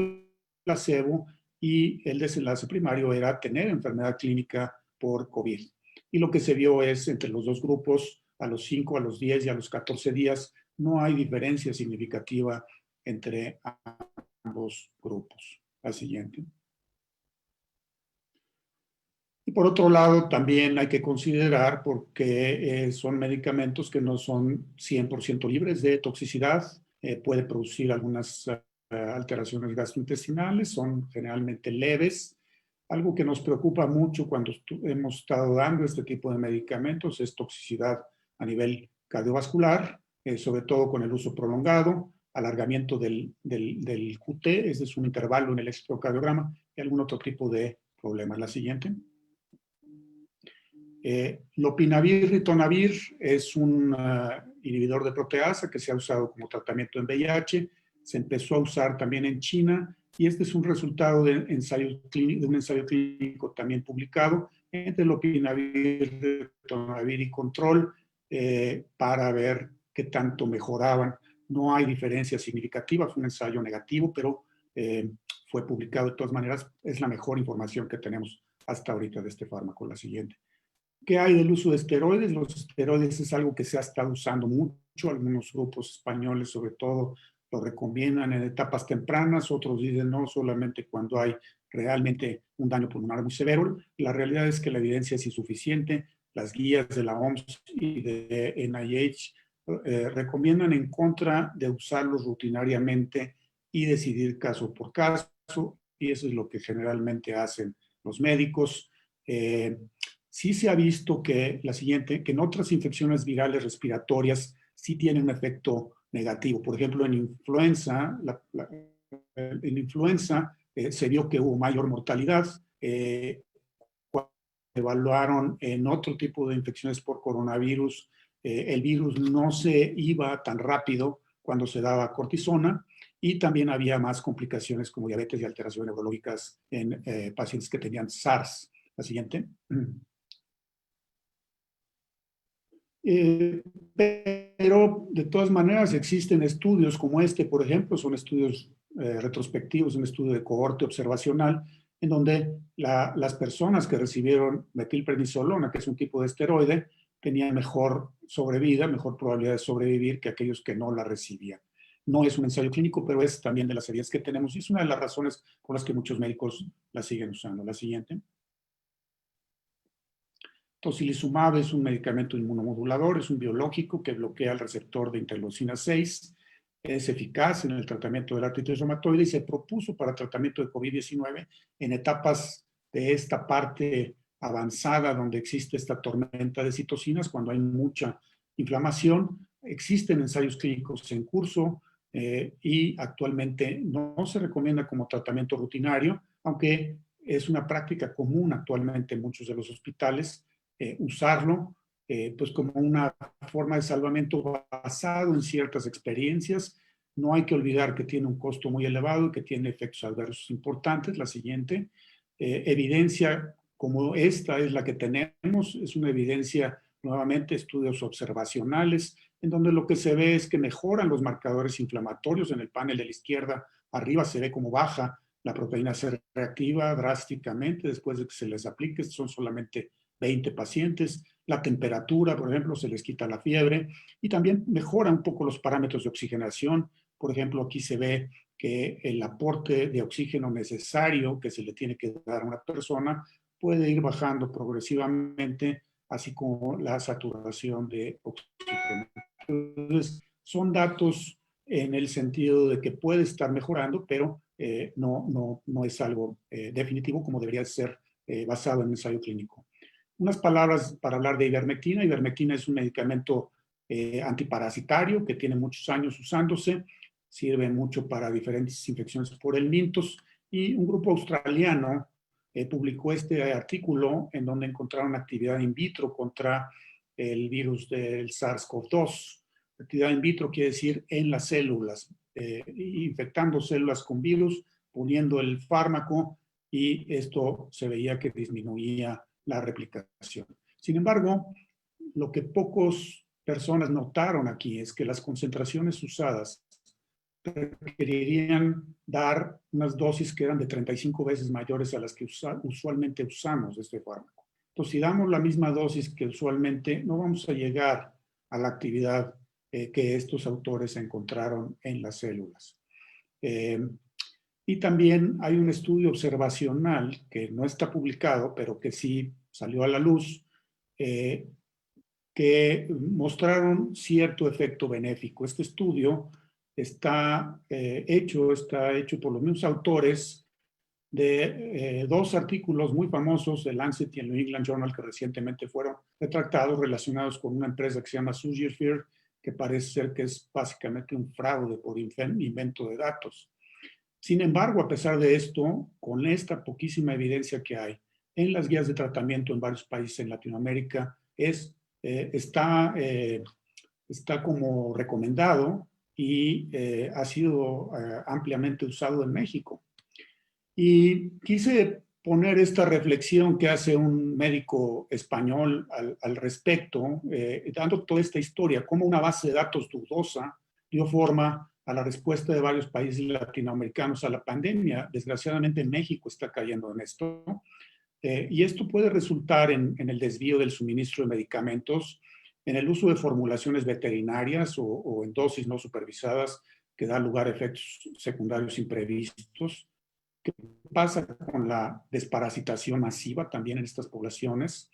placebo, y el desenlace primario era tener enfermedad clínica por COVID. Y lo que se vio es, entre los dos grupos, a los 5, a los 10 y a los 14 días, no hay diferencia significativa entre ambos grupos. La siguiente. Y por otro lado, también hay que considerar, porque son medicamentos que no son 100% libres de toxicidad, puede producir algunas alteraciones gastrointestinales, son generalmente leves. Algo que nos preocupa mucho cuando hemos estado dando este tipo de medicamentos es toxicidad a nivel cardiovascular, sobre todo con el uso prolongado, alargamiento del QT, ese es un intervalo en el electrocardiograma, y algún otro tipo de problemas. La siguiente. Lopinavir, ritonavir es un inhibidor de proteasa que se ha usado como tratamiento en VIH, se empezó a usar también en China, y este es un resultado de un ensayo clínico también publicado entre lopinavir, ritonavir y control, para ver qué tanto mejoraban. No hay diferencia significativa, fue un ensayo negativo, pero fue publicado de todas maneras. Es la mejor información que tenemos hasta ahorita de este fármaco. La siguiente. ¿Qué hay del uso de esteroides? Los esteroides es algo que se ha estado usando mucho, algunos grupos españoles sobre todo lo recomiendan en etapas tempranas, otros dicen no, solamente cuando hay realmente un daño pulmonar muy severo. La realidad es que la evidencia es insuficiente. Las guías de la OMS y de NIH recomiendan en contra de usarlos rutinariamente y decidir caso por caso, y eso es lo que generalmente hacen los médicos. Sí se ha visto que que en otras infecciones virales respiratorias sí tiene un efecto negativo. Por ejemplo, en influenza, se vio que hubo mayor mortalidad. Cuando evaluaron en otro tipo de infecciones por coronavirus, el virus no se iba tan rápido cuando se daba cortisona, y también había más complicaciones como diabetes y alteraciones neurológicas en pacientes que tenían SARS. La siguiente. Pero de todas maneras existen estudios como este, por ejemplo, son estudios retrospectivos, un estudio de cohorte observacional, en donde las personas que recibieron metilprednisolona, que es un tipo de esteroide, tenían mejor sobrevida, mejor probabilidad de sobrevivir que aquellos que no la recibían. No es un ensayo clínico, pero es también de las evidencias que tenemos, y es una de las razones por las que muchos médicos la siguen usando. La siguiente. Tocilizumab es un medicamento inmunomodulador, es un biológico que bloquea el receptor de interleucina 6, es eficaz en el tratamiento de la artritis reumatoide y se propuso para tratamiento de COVID-19 en etapas de esta parte avanzada donde existe esta tormenta de citocinas, cuando hay mucha inflamación. Existen ensayos clínicos en curso y actualmente no se recomienda como tratamiento rutinario, aunque es una práctica común actualmente en muchos de los hospitales. Usarlo pues como una forma de salvamento basado en ciertas experiencias. No hay que olvidar que tiene un costo muy elevado y que tiene efectos adversos importantes. La siguiente. Evidencia como esta es la que tenemos, es una evidencia, nuevamente, estudios observacionales, en donde lo que se ve es que mejoran los marcadores inflamatorios. En el panel de la izquierda arriba se ve como baja la proteína C reactiva drásticamente después de que se les aplique. Son solamente 20 pacientes, la temperatura, por ejemplo, se les quita la fiebre, y también mejora un poco los parámetros de oxigenación. Por ejemplo, aquí se ve que el aporte de oxígeno necesario que se le tiene que dar a una persona puede ir bajando progresivamente, así como la saturación de oxígeno. Entonces, son datos en el sentido de que puede estar mejorando, pero no es algo definitivo como debería ser basado en ensayo clínico. Unas palabras para hablar de ivermectina. Ivermectina es un medicamento antiparasitario que tiene muchos años usándose, sirve mucho para diferentes infecciones por helmintos, y un grupo australiano publicó este artículo en donde encontraron actividad in vitro contra el virus del SARS-CoV-2. Actividad in vitro quiere decir en las células, infectando células con virus, poniendo el fármaco, y esto se veía que disminuía la replicación. Sin embargo, lo que pocas personas notaron aquí es que las concentraciones usadas requerirían dar unas dosis que eran de 35 veces mayores a las que usualmente usamos de este fármaco. Entonces, si damos la misma dosis que usualmente, no vamos a llegar a la actividad que estos autores encontraron en las células. Y también hay un estudio observacional que no está publicado, pero que sí salió a la luz, que mostraron cierto efecto benéfico. Este estudio está hecho por los mismos autores de dos artículos muy famosos de Lancet y el New England Journal que recientemente fueron retractados, relacionados con una empresa que se llama Sugifir, que parece ser que es básicamente un fraude por invento de datos. Sin embargo, a pesar de esto, con esta poquísima evidencia que hay en las guías de tratamiento en varios países en Latinoamérica, está como recomendado y ha sido ampliamente usado en México. Y quise poner esta reflexión que hace un médico español al respecto, dando toda esta historia, cómo una base de datos dudosa dio forma a la respuesta de varios países latinoamericanos a la pandemia. Desgraciadamente México está cayendo en esto, y esto puede resultar en el desvío del suministro de medicamentos, en el uso de formulaciones veterinarias o en dosis no supervisadas que da lugar a efectos secundarios imprevistos. ¿Qué pasa con la desparasitación masiva también en estas poblaciones?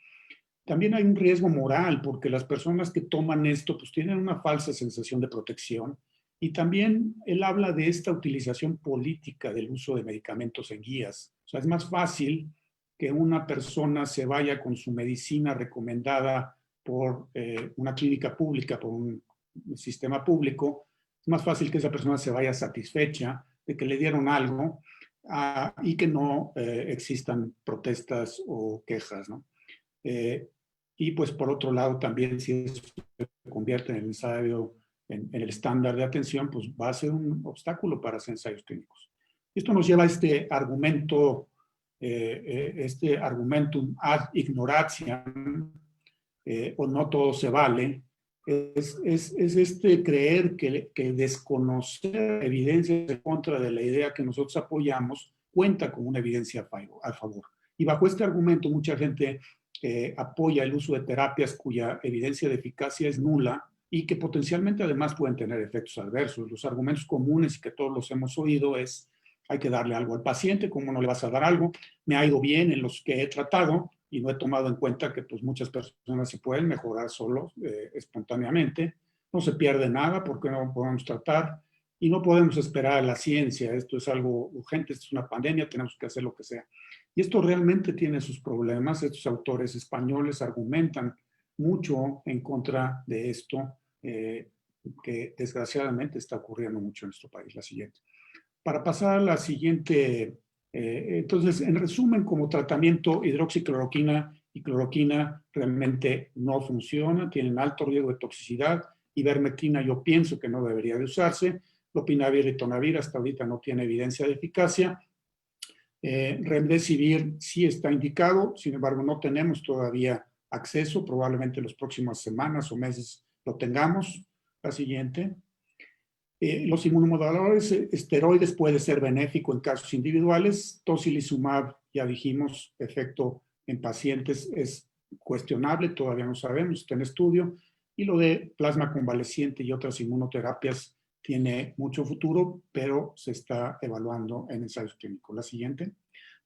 También hay un riesgo moral porque las personas que toman esto pues tienen una falsa sensación de protección, y también él habla de esta utilización política del uso de medicamentos en guías. O sea, es más fácil que una persona se vaya con su medicina recomendada por una clínica pública, por un sistema público. Es más fácil que esa persona se vaya satisfecha de que le dieron algo y que no existan protestas o quejas, ¿no? Y pues por otro lado también, si eso se convierte en el ensayo, en el estándar de atención, pues va a ser un obstáculo para hacer ensayos clínicos. Esto nos lleva a este argumentum ad ignoratiam, o no todo se vale. Es este creer que desconocer evidencias en contra de la idea que nosotros apoyamos cuenta como una evidencia a favor. Y bajo este argumento mucha gente apoya el uso de terapias cuya evidencia de eficacia es nula y que potencialmente además pueden tener efectos adversos. Los argumentos comunes y que todos los hemos oído es: hay que darle algo al paciente, ¿cómo no le vas a dar algo? Me ha ido bien en los que he tratado y no he tomado en cuenta que pues, muchas personas se pueden mejorar solos, espontáneamente. No se pierde nada porque no podemos tratar y no podemos esperar a la ciencia. Esto es algo urgente, esto es una pandemia, tenemos que hacer lo que sea. Y esto realmente tiene sus problemas. Estos autores españoles argumentan mucho en contra de esto, que desgraciadamente está ocurriendo mucho en nuestro país. La siguiente. Para pasar a la siguiente, entonces, en resumen, como tratamiento, hidroxicloroquina y cloroquina realmente no funciona, tienen alto riesgo de toxicidad. Ivermectina yo pienso que no debería de usarse. Lopinavir y ritonavir hasta ahorita no tiene evidencia de eficacia. Remdesivir sí está indicado, sin embargo no tenemos todavía acceso, probablemente en las próximas semanas o meses lo tengamos. La siguiente. Los inmunomoduladores esteroides puede ser benéfico en casos individuales. Tocilizumab, ya dijimos, efecto en pacientes es cuestionable, todavía no sabemos, está en estudio. Y lo de plasma convaleciente y otras inmunoterapias tiene mucho futuro, pero se está evaluando en ensayos clínicos. La siguiente.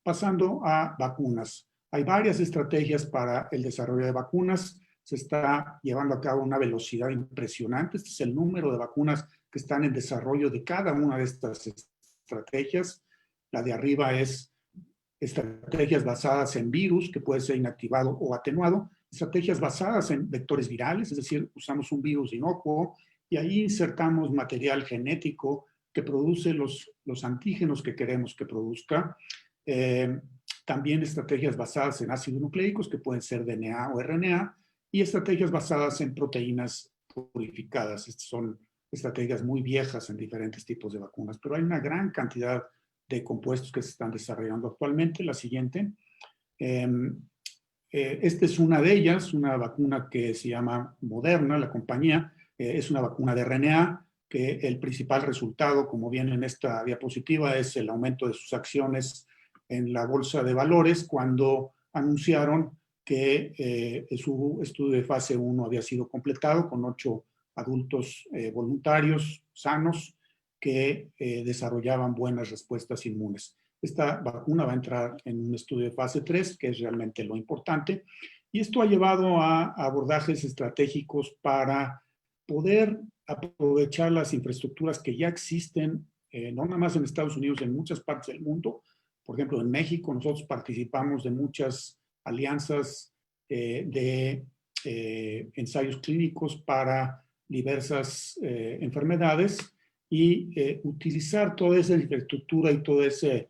Pasando a vacunas. Hay varias estrategias para el desarrollo de vacunas. Se está llevando a cabo una velocidad impresionante. Este es el número de vacunas que están en desarrollo de cada una de estas estrategias. La de arriba es estrategias basadas en virus, que puede ser inactivado o atenuado. Estrategias basadas en vectores virales, es decir, usamos un virus inocuo y ahí insertamos material genético que produce los antígenos que queremos que produzca. También estrategias basadas en ácidos nucleicos, que pueden ser DNA o RNA, y estrategias basadas en proteínas purificadas. Estas son estrategias muy viejas en diferentes tipos de vacunas, pero hay una gran cantidad de compuestos que se están desarrollando actualmente. La siguiente. Esta es una de ellas, una vacuna que se llama Moderna, la compañía. Es una vacuna de RNA, que el principal resultado, como viene en esta diapositiva, es el aumento de sus acciones en la bolsa de valores cuando anunciaron que su estudio de fase 1 había sido completado con 8 adultos voluntarios sanos que desarrollaban buenas respuestas inmunes. Esta vacuna va a entrar en un estudio de fase 3, que es realmente lo importante, y esto ha llevado a abordajes estratégicos para poder aprovechar las infraestructuras que ya existen, no nada más en Estados Unidos, en muchas partes del mundo. Por ejemplo, en México nosotros participamos de muchas alianzas de ensayos clínicos para diversas enfermedades y utilizar toda esa infraestructura y todo ese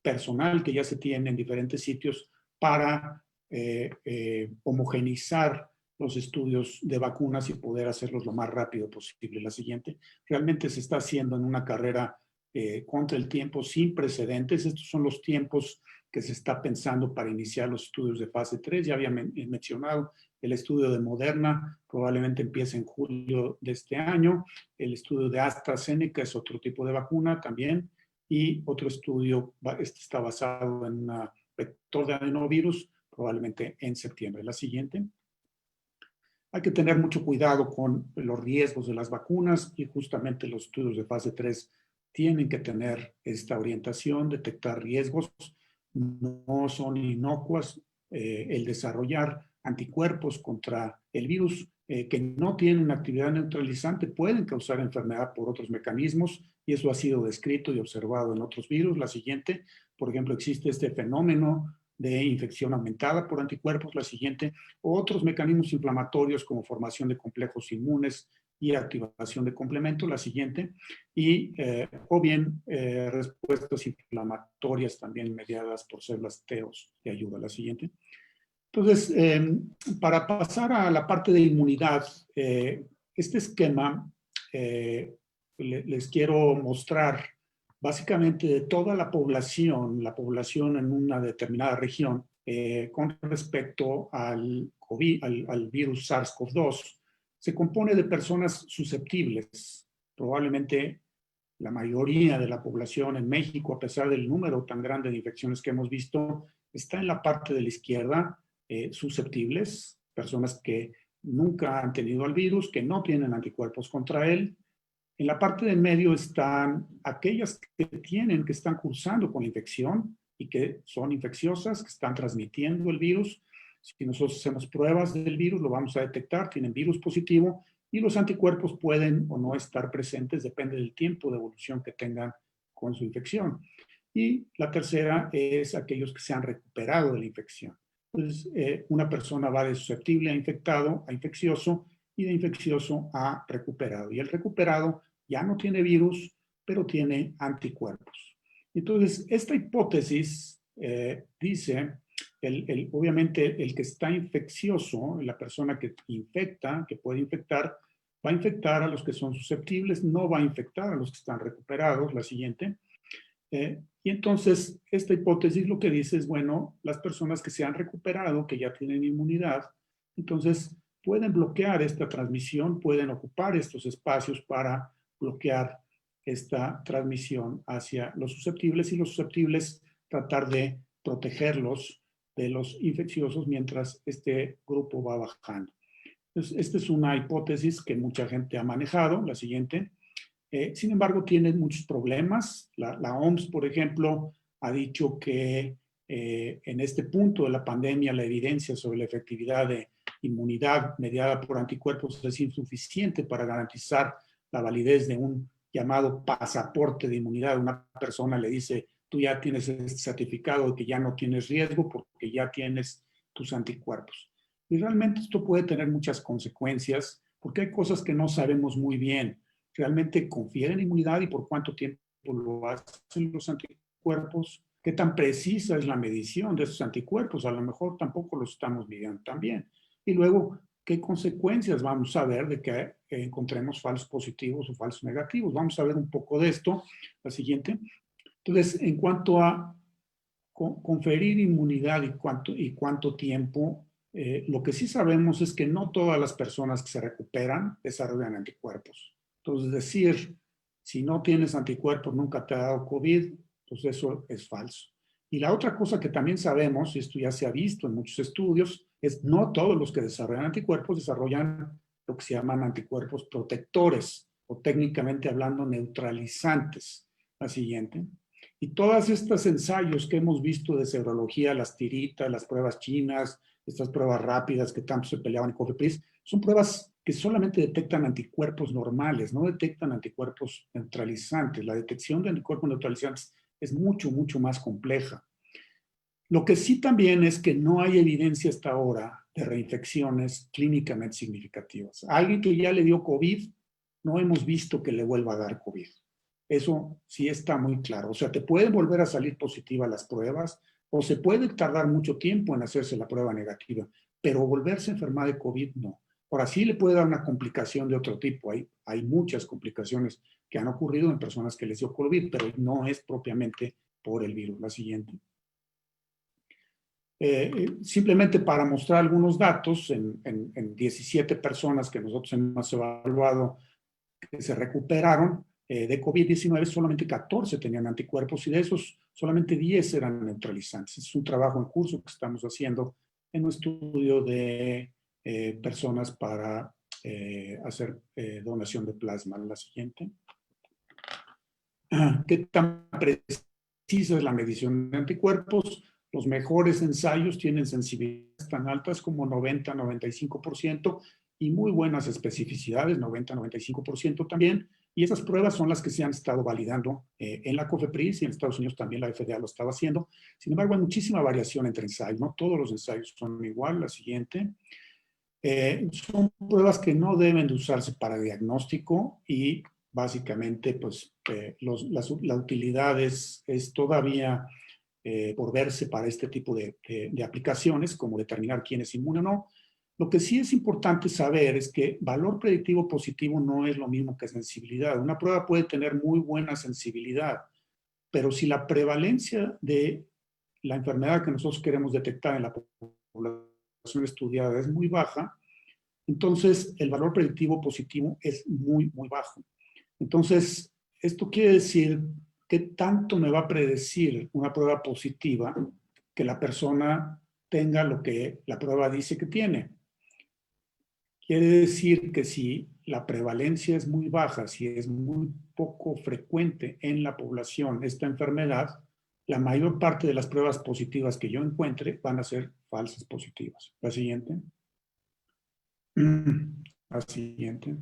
personal que ya se tiene en diferentes sitios para homogeneizar los estudios de vacunas y poder hacerlos lo más rápido posible. La siguiente. Realmente se está haciendo en una carrera contra el tiempo sin precedentes. Estos son los tiempos que se está pensando para iniciar los estudios de fase 3. Ya había mencionado el estudio de Moderna, probablemente empiece en julio de este año. El estudio de AstraZeneca es otro tipo de vacuna también. Y otro estudio, este está basado en un vector de adenovirus, probablemente en septiembre. La siguiente. Hay que tener mucho cuidado con los riesgos de las vacunas y justamente los estudios de fase 3 tienen que tener esta orientación, detectar riesgos. No son inocuas el desarrollar anticuerpos contra el virus que no tienen una actividad neutralizante, pueden causar enfermedad por otros mecanismos y eso ha sido descrito y observado en otros virus. La siguiente, por ejemplo, existe este fenómeno de infección aumentada por anticuerpos. La siguiente, otros mecanismos inflamatorios como formación de complejos inmunes y activación de complemento. La siguiente, y o bien respuestas inflamatorias también mediadas por células TEOS de ayuda. La siguiente. Entonces, para pasar a la parte de inmunidad, este esquema les quiero mostrar básicamente de toda la población en una determinada región con respecto al COVID, al virus SARS-CoV-2. Se compone de personas susceptibles. Probablemente la mayoría de la población en México, a pesar del número tan grande de infecciones que hemos visto, está en la parte de la izquierda, susceptibles, personas que nunca han tenido el virus, que no tienen anticuerpos contra él. En la parte del medio están aquellas que tienen, que están cursando con la infección y que son infecciosas, que están transmitiendo el virus. Si nosotros hacemos pruebas del virus, lo vamos a detectar, tienen virus positivo y los anticuerpos pueden o no estar presentes, depende del tiempo de evolución que tengan con su infección. Y la tercera es aquellos que se han recuperado de la infección. Entonces, una persona va de susceptible a infectado, a infeccioso, y de infeccioso a recuperado. Y el recuperado ya no tiene virus, pero tiene anticuerpos. Entonces, esta hipótesis dice, obviamente, el que está infeccioso, la persona que infecta, que puede infectar, va a infectar a los que son susceptibles, no va a infectar a los que están recuperados. La siguiente. Y entonces, esta hipótesis lo que dice es, bueno, las personas que se han recuperado, que ya tienen inmunidad, entonces pueden bloquear esta transmisión, pueden ocupar estos espacios para bloquear esta transmisión hacia los susceptibles y los susceptibles tratar de protegerlos de los infecciosos mientras este grupo va bajando. Entonces, esta es una hipótesis que mucha gente ha manejado. La siguiente. Sin embargo, tiene muchos problemas. La OMS, por ejemplo, ha dicho que en este punto de la pandemia la evidencia sobre la efectividad de inmunidad mediada por anticuerpos es insuficiente para garantizar la validez de un llamado pasaporte de inmunidad. Una persona le dice, tú ya tienes este certificado de que ya no tienes riesgo porque ya tienes tus anticuerpos. Y realmente esto puede tener muchas consecuencias porque hay cosas que no sabemos muy bien. ¿Realmente confiere en inmunidad y por cuánto tiempo lo hacen los anticuerpos? ¿Qué tan precisa es la medición de esos anticuerpos? A lo mejor tampoco los estamos midiendo tan bien. Y luego, ¿qué consecuencias vamos a ver de que encontremos falsos positivos o falsos negativos? Vamos a ver un poco de esto, la siguiente. Entonces, en cuanto a conferir inmunidad y cuánto tiempo, lo que sí sabemos es que no todas las personas que se recuperan desarrollan anticuerpos. Entonces, decir, si no tienes anticuerpos, nunca te ha dado COVID, pues eso es falso. Y la otra cosa que también sabemos, y esto ya se ha visto en muchos estudios, es no todos los que desarrollan anticuerpos desarrollan lo que se llaman anticuerpos protectores, o técnicamente hablando, neutralizantes. La siguiente. Y todas estos ensayos que hemos visto de serología, las tiritas, las pruebas chinas, estas pruebas rápidas que tanto se peleaban en COFEPRIS, son pruebas que solamente detectan anticuerpos normales, no detectan anticuerpos neutralizantes. La detección de anticuerpos neutralizantes es mucho, mucho más compleja. Lo que sí también es que no hay evidencia hasta ahora de reinfecciones clínicamente significativas. A alguien que ya le dio COVID, no hemos visto que le vuelva a dar COVID. Eso sí está muy claro. O sea, te pueden volver a salir positivas las pruebas o se puede tardar mucho tiempo en hacerse la prueba negativa, pero volverse a enfermar de COVID no. Ahora sí le puede dar una complicación de otro tipo. Hay muchas complicaciones que han ocurrido en personas que les dio COVID, pero no es propiamente por el virus. La siguiente. Simplemente para mostrar algunos datos, en 17 personas que nosotros hemos evaluado que se recuperaron de COVID-19, solamente 14 tenían anticuerpos y de esos solamente 10 eran neutralizantes. Es un trabajo en curso que estamos haciendo en un estudio de personas para hacer donación de plasma. La siguiente. ¿Qué tan precisa es la medición de anticuerpos? Los mejores ensayos tienen sensibilidades tan altas como 90-95% y muy buenas especificidades, 90-95% también. Y esas pruebas son las que se han estado validando en la COFEPRIS y en Estados Unidos también la FDA lo estaba haciendo. Sin embargo, hay muchísima variación entre ensayos, no todos los ensayos son igual. La siguiente. Son pruebas que no deben de usarse para diagnóstico y básicamente pues la utilidad es todavía por verse para este tipo de aplicaciones, como determinar quién es inmune o no. Lo que sí es importante saber es que valor predictivo positivo no es lo mismo que sensibilidad. Una prueba puede tener muy buena sensibilidad, pero si la prevalencia de la enfermedad que nosotros queremos detectar en la población estudiada es muy baja, entonces el valor predictivo positivo es muy, muy bajo. Entonces, esto quiere decir qué tanto me va a predecir una prueba positiva que la persona tenga lo que la prueba dice que tiene. Quiere decir que si la prevalencia es muy baja, si es muy poco frecuente en la población esta enfermedad, la mayor parte de las pruebas positivas que yo encuentre van a ser falsas positivas. La siguiente. La siguiente.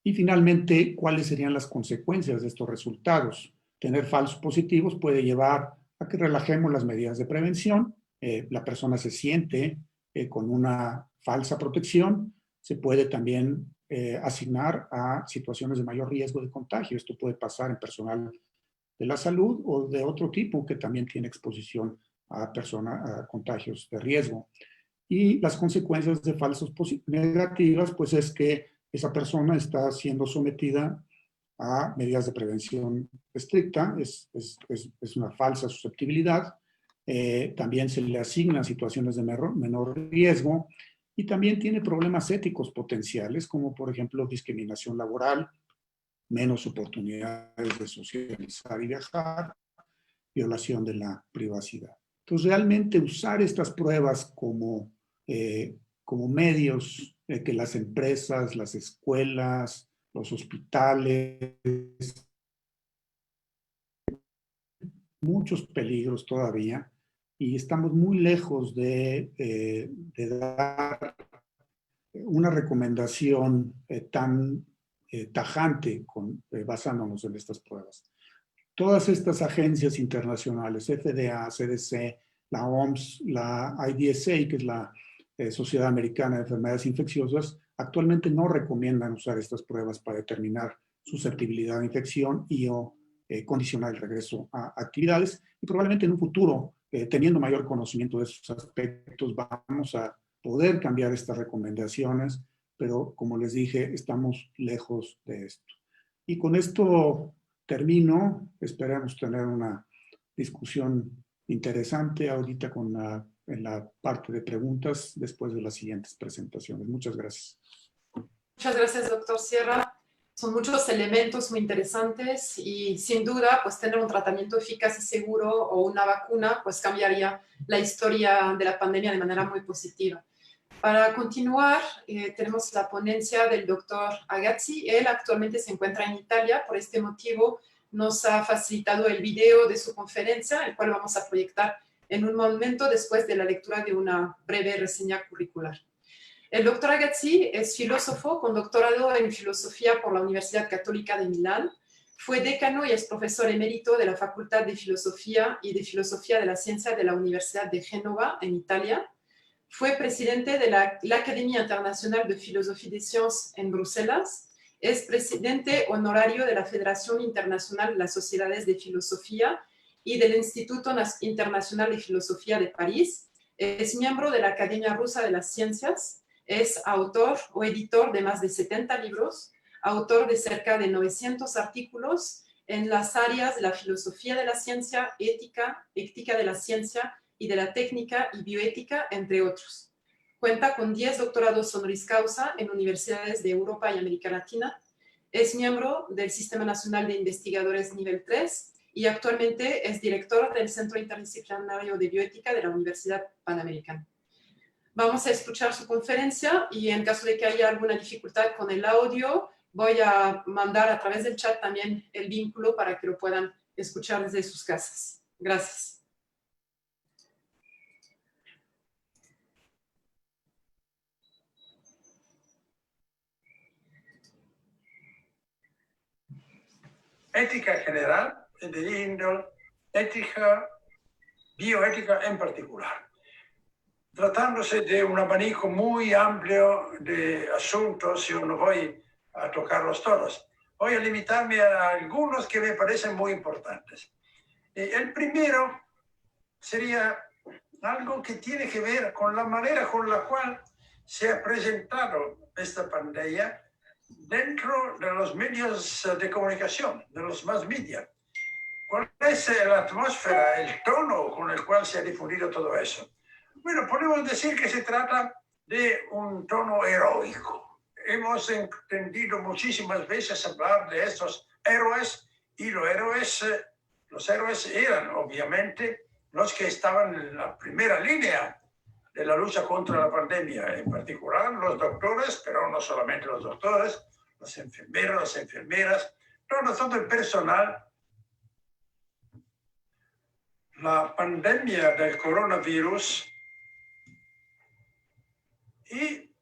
Y finalmente, ¿cuáles serían las consecuencias de estos resultados? Tener falsos positivos puede llevar a que relajemos las medidas de prevención, la persona se siente con una falsa protección, se puede también asignar a situaciones de mayor riesgo de contagio. Esto puede pasar en personal de la salud o de otro tipo que también tiene exposición a contagios de riesgo. Y las consecuencias de falsos negativas, pues es que esa persona está siendo sometida a medidas de prevención estricta, es una falsa susceptibilidad, también se le asignan situaciones de menor riesgo y también tiene problemas éticos potenciales, como por ejemplo discriminación laboral, menos oportunidades de socializar y viajar, violación de la privacidad. Entonces, realmente usar estas pruebas como medios que las empresas, las escuelas, los hospitales, muchos peligros todavía, y estamos muy lejos de dar una recomendación tan tajante basándonos en estas pruebas. Todas estas agencias internacionales, FDA, CDC, la OMS, la IDSA, que es la Sociedad Americana de Enfermedades Infecciosas, actualmente no recomiendan usar estas pruebas para determinar susceptibilidad a infección y o condicionar el regreso a actividades. Y probablemente en un futuro, teniendo mayor conocimiento de esos aspectos, vamos a poder cambiar estas recomendaciones, pero como les dije, estamos lejos de esto. Y con esto termino. Esperamos tener una discusión interesante ahorita en la parte de preguntas después de las siguientes presentaciones. Muchas gracias. Muchas gracias, doctor Sierra. Son muchos elementos muy interesantes y sin duda, pues tener un tratamiento eficaz y seguro o una vacuna, pues cambiaría la historia de la pandemia de manera muy positiva. Para continuar, tenemos la ponencia del doctor Agazzi. Él actualmente se encuentra en Italia, por este motivo nos ha facilitado el video de su conferencia, el cual vamos a proyectar en un momento después de la lectura de una breve reseña curricular. El doctor Agazzi es filósofo con doctorado en filosofía por la Universidad Católica de Milán. Fue decano y es profesor emérito de la Facultad de Filosofía y de Filosofía de la Ciencia de la Universidad de Génova, en Italia. Fue presidente de la Academia Internacional de Philosophie des Sciences en Bruselas. Es presidente honorario de la Federación Internacional de las Sociedades de Filosofía y del Instituto Internacional de Filosofía de París. Es miembro de la Academia Rusa de las Ciencias. Es autor o editor de más de 70 libros, autor de cerca de 900 artículos en las áreas de la filosofía de la ciencia, ética de la ciencia y de la técnica y bioética, entre otros. Cuenta con 10 doctorados honoris causa en universidades de Europa y América Latina. Es miembro del Sistema Nacional de Investigadores Nivel 3 y actualmente es director del Centro Interdisciplinario de Bioética de la Universidad Panamericana. Vamos a escuchar su conferencia y en caso de que haya alguna dificultad con el audio, voy a mandar a través del chat también el vínculo para que lo puedan escuchar desde sus casas. Gracias. Ética general y de índole ética, bioética en particular. Tratándose de un abanico muy amplio de asuntos, yo no voy a tocarlos todos. Voy a limitarme a algunos que me parecen muy importantes. El primero sería algo que tiene que ver con la manera con la cual se ha presentado esta pandemia dentro de los medios de comunicación, de los mass media. ¿Cuál es la atmósfera, el tono con el cual se ha difundido todo eso? Bueno, podemos decir que se trata de un tono heroico. Hemos entendido muchísimas veces hablar de estos héroes y los héroes eran obviamente los que estaban en la primera línea de la lucha contra la pandemia, en particular los doctores, pero no solamente los doctores, los enfermeros, las enfermeras, todo el personal. La pandemia del coronavirus y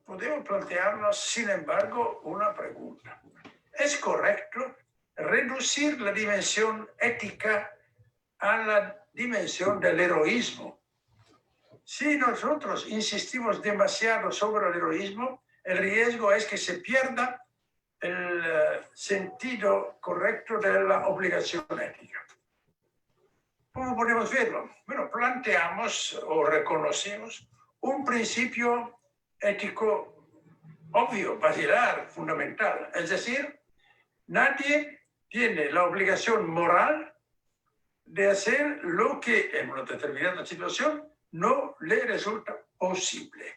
podemos plantearnos, sin embargo, una pregunta. ¿Es correcto reducir la dimensión ética a la dimensión del heroísmo? Si nosotros insistimos demasiado sobre el heroísmo, el riesgo es que se pierda el sentido correcto de la obligación ética. ¿Cómo podemos verlo? Bueno, planteamos o reconocemos un principio ético obvio, basilar, fundamental. Es decir, nadie tiene la obligación moral de hacer lo que en una determinada situación no le resulta posible.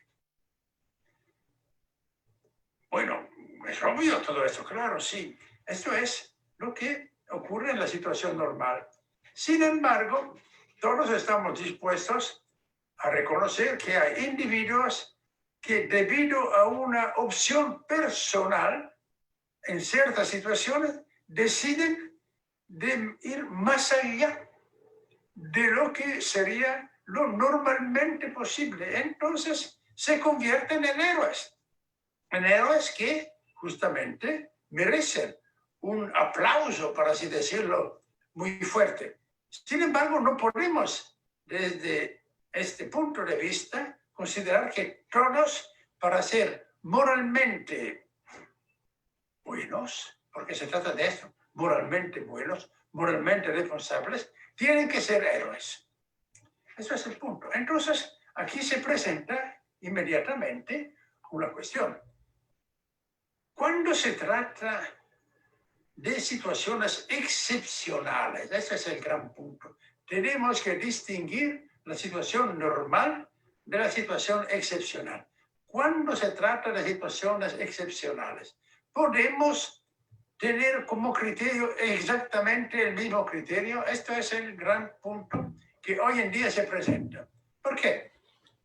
Bueno, es obvio todo esto, claro, sí. Esto es lo que ocurre en la situación normal. Sin embargo, todos estamos dispuestos a reconocer que hay individuos que debido a una opción personal, en ciertas situaciones, deciden de ir más allá de lo que sería lo normalmente posible. Entonces se convierten en héroes que justamente merecen un aplauso, por así decirlo, muy fuerte. Sin embargo, no podemos, desde este punto de vista, considerar que todos, para ser moralmente buenos, porque se trata de esto, moralmente buenos, moralmente responsables, tienen que ser héroes. Eso es el punto. Entonces, aquí se presenta inmediatamente una cuestión. Cuando se trata de situaciones excepcionales, ese es el gran punto, tenemos que distinguir la situación normal de la situación excepcional. Cuando se trata de situaciones excepcionales, podemos tener como criterio exactamente el mismo criterio. Esto es el gran punto que hoy en día se presenta. ¿Por qué?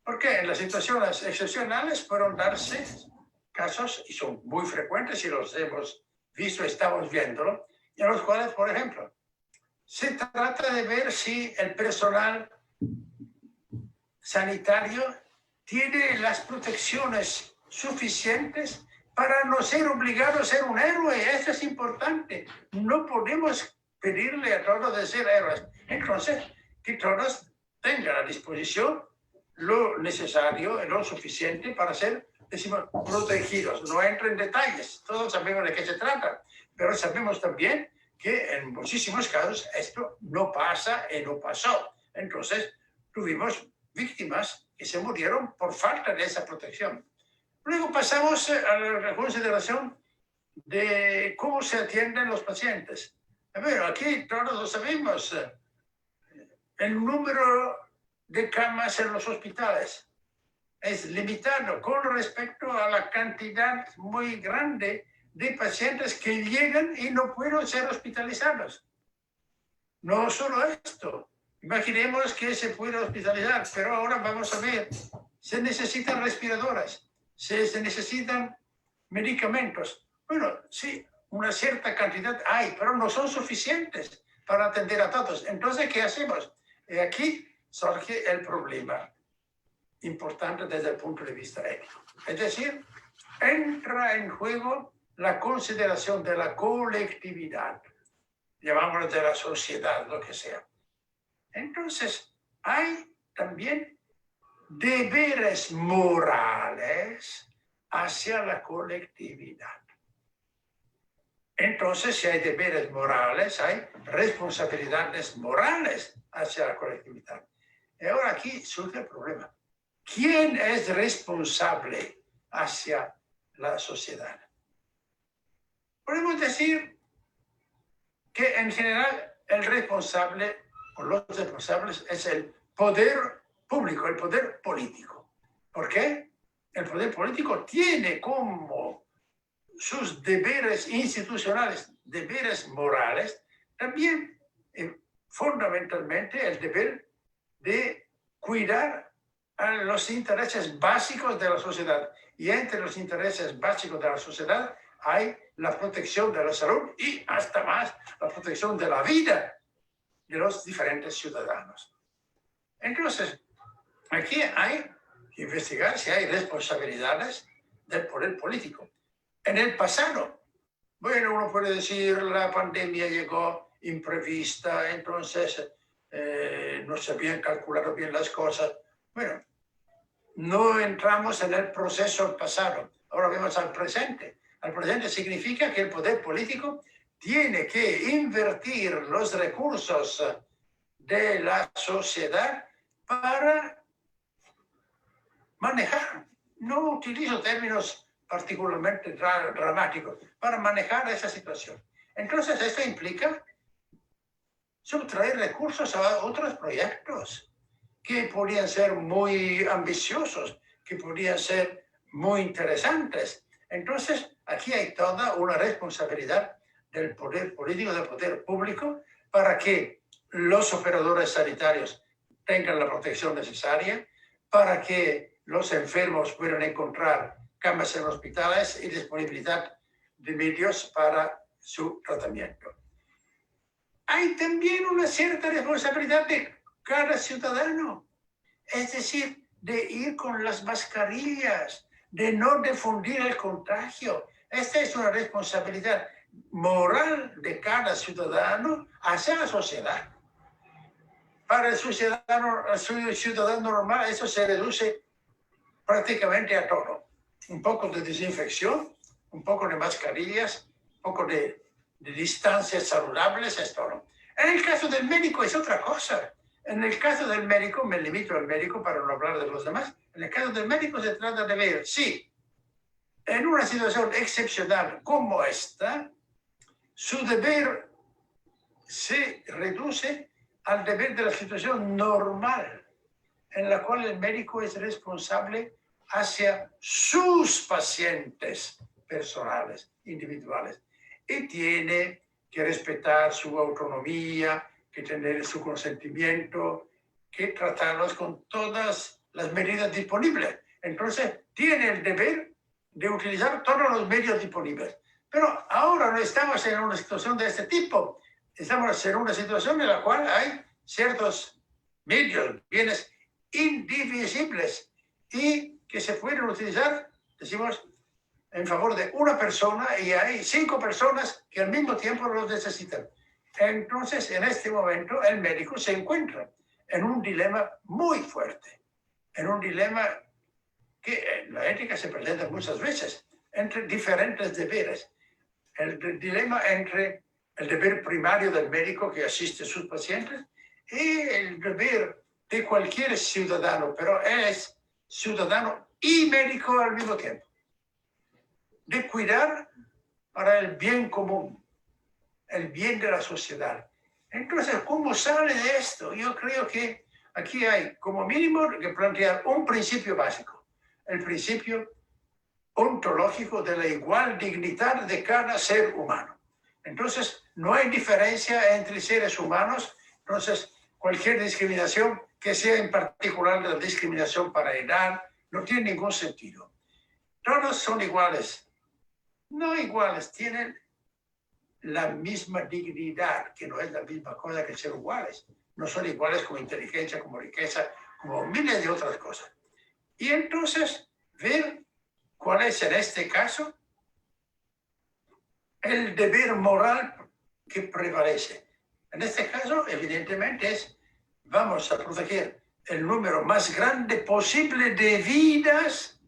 Porque en las situaciones excepcionales pueden darse casos, y son muy frecuentes y los hemos visto, estamos viéndolo, en los cuales, por ejemplo, se trata de ver si el personal sanitario tiene las protecciones suficientes para no ser obligado a ser un héroe. Esto es importante. No podemos pedirle a todos de ser héroes. Entonces, que todos tengan a disposición lo necesario, lo suficiente para ser, decimos, protegidos. No entro en detalles, todos sabemos de qué se trata, pero sabemos también que en muchísimos casos esto no pasa y no pasó. Entonces, tuvimos víctimas que se murieron por falta de esa protección. Luego pasamos a la consideración de cómo se atienden los pacientes. A ver, aquí todos lo sabemos, el número de camas en los hospitales es limitado con respecto a la cantidad muy grande de pacientes que llegan y no pueden ser hospitalizados. No solo esto, imaginemos que se puede hospitalizar, pero ahora vamos a ver, se necesitan respiradoras, se necesitan medicamentos. Bueno, sí, una cierta cantidad hay, pero no son suficientes para atender a todos. Entonces, ¿qué hacemos? Aquí surge el problema importante desde el punto de vista ético. Es decir, entra en juego la consideración de la colectividad, llamámoslo de la sociedad, lo que sea. Entonces, hay también deberes morales hacia la colectividad. Entonces, si hay deberes morales, hay responsabilidades morales hacia la colectividad. Y ahora aquí surge el problema. ¿Quién es responsable hacia la sociedad? Podemos decir que en general el responsable o los responsables es el poder público, el poder político. ¿Por qué? El poder político tiene como sus deberes institucionales, deberes morales, también fundamentalmente el deber de cuidar a los intereses básicos de la sociedad. Y entre los intereses básicos de la sociedad hay la protección de la salud y hasta más la protección de la vida de los diferentes ciudadanos. Entonces, aquí hay que investigar si hay responsabilidades del poder político. En el pasado, bueno, uno puede decir la pandemia llegó imprevista, entonces no se habían calculado bien las cosas. Bueno, no entramos en el proceso pasado, ahora vemos al presente. Al presente significa que el poder político tiene que invertir los recursos de la sociedad para manejar, no utilizo términos particularmente dramáticos, para manejar esa situación. Entonces, esto implica subtraer recursos a otros proyectos que podrían ser muy ambiciosos, que podrían ser muy interesantes. Entonces, aquí hay toda una responsabilidad del poder político, del poder público, para que los operadores sanitarios tengan la protección necesaria, para que los enfermos puedan encontrar camas en hospitales y disponibilidad de medios para su tratamiento. Hay también una cierta responsabilidad de cada ciudadano, es decir, de ir con las mascarillas, de no difundir el contagio. Esta es una responsabilidad moral de cada ciudadano hacia la sociedad. Para el ciudadano normal, eso se reduce prácticamente a todo. Un poco de desinfección, un poco de mascarillas, un poco de distancias saludables, es todo. En el caso del médico es otra cosa. En el caso del médico, me limito al médico para no hablar de los demás, en el caso del médico se trata de ver si en una situación excepcional como esta, su deber se reduce al deber de la situación normal, en la cual el médico es responsable hacia sus pacientes personales, individuales, y tiene que respetar su autonomía, que tener su consentimiento, que tratarlos con todas las medidas disponibles. Entonces, tiene el deber de utilizar todos los medios disponibles. Pero ahora no estamos en una situación de este tipo. Estamos en una situación en la cual hay ciertos medios, bienes indivisibles y que se pueden utilizar, decimos, en favor de una persona y hay 5 personas que al mismo tiempo los necesitan. Entonces, en este momento, el médico se encuentra en un dilema muy fuerte, en un dilema que en la ética se presenta muchas veces, entre diferentes deberes. El dilema entre el deber primario del médico que asiste a sus pacientes y el deber de cualquier ciudadano, pero es ciudadano y médico al mismo tiempo, de cuidar para el bien común, el bien de la sociedad. Entonces, ¿cómo sale de esto? Yo creo que aquí hay como mínimo que plantear un principio básico, el principio ontológico de la igual dignidad de cada ser humano. Entonces, no hay diferencia entre seres humanos. Entonces, cualquier discriminación que sea en particular la discriminación para edad no tiene ningún sentido. Todos son iguales. No iguales, tienen la misma dignidad, que no es la misma cosa que ser iguales. No son iguales como inteligencia, como riqueza, como miles de otras cosas. Y entonces, ver cuál es en este caso el deber moral que prevalece. En este caso, evidentemente, vamos a proteger el número más grande posible de vidas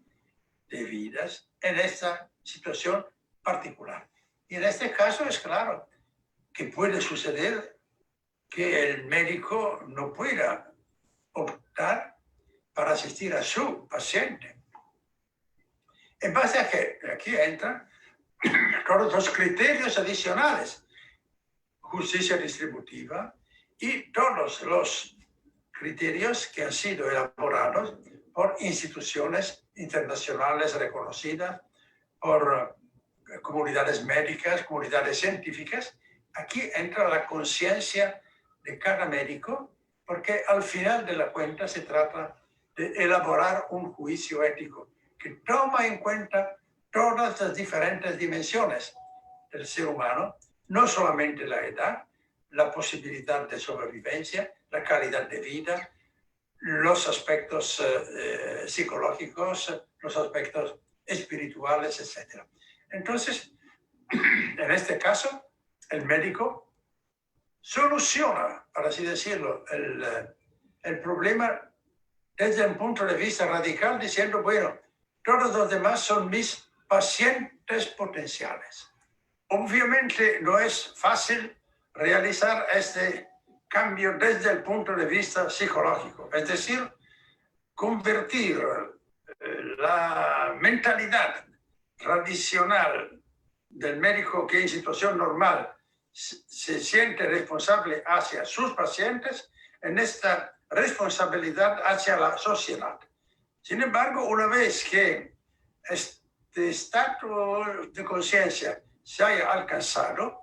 en esta situación particular. Y en este caso es claro que puede suceder que el médico no pueda optar para asistir a su paciente. En base a que aquí entran todos los criterios adicionales, justicia distributiva y todos los criterios que han sido elaborados por instituciones internacionales reconocidas, por comunidades médicas, comunidades científicas. Aquí entra la conciencia de cada médico, porque al final de la cuenta se trata de elaborar un juicio ético que toma en cuenta todas las diferentes dimensiones del ser humano, no solamente la edad, la posibilidad de sobrevivencia, la calidad de vida, los aspectos psicológicos, los aspectos espirituales, etc. Entonces, en este caso, el médico soluciona, por así decirlo, el problema desde un punto de vista radical, diciendo, bueno, todos los demás son mis pacientes potenciales. Obviamente no es fácil realizar este cambio desde el punto de vista psicológico, es decir, convertir la mentalidad tradicional del médico que en situación normal se siente responsable hacia sus pacientes en esta responsabilidad hacia la sociedad. Sin embargo, una vez que este estado de conciencia se haya alcanzado,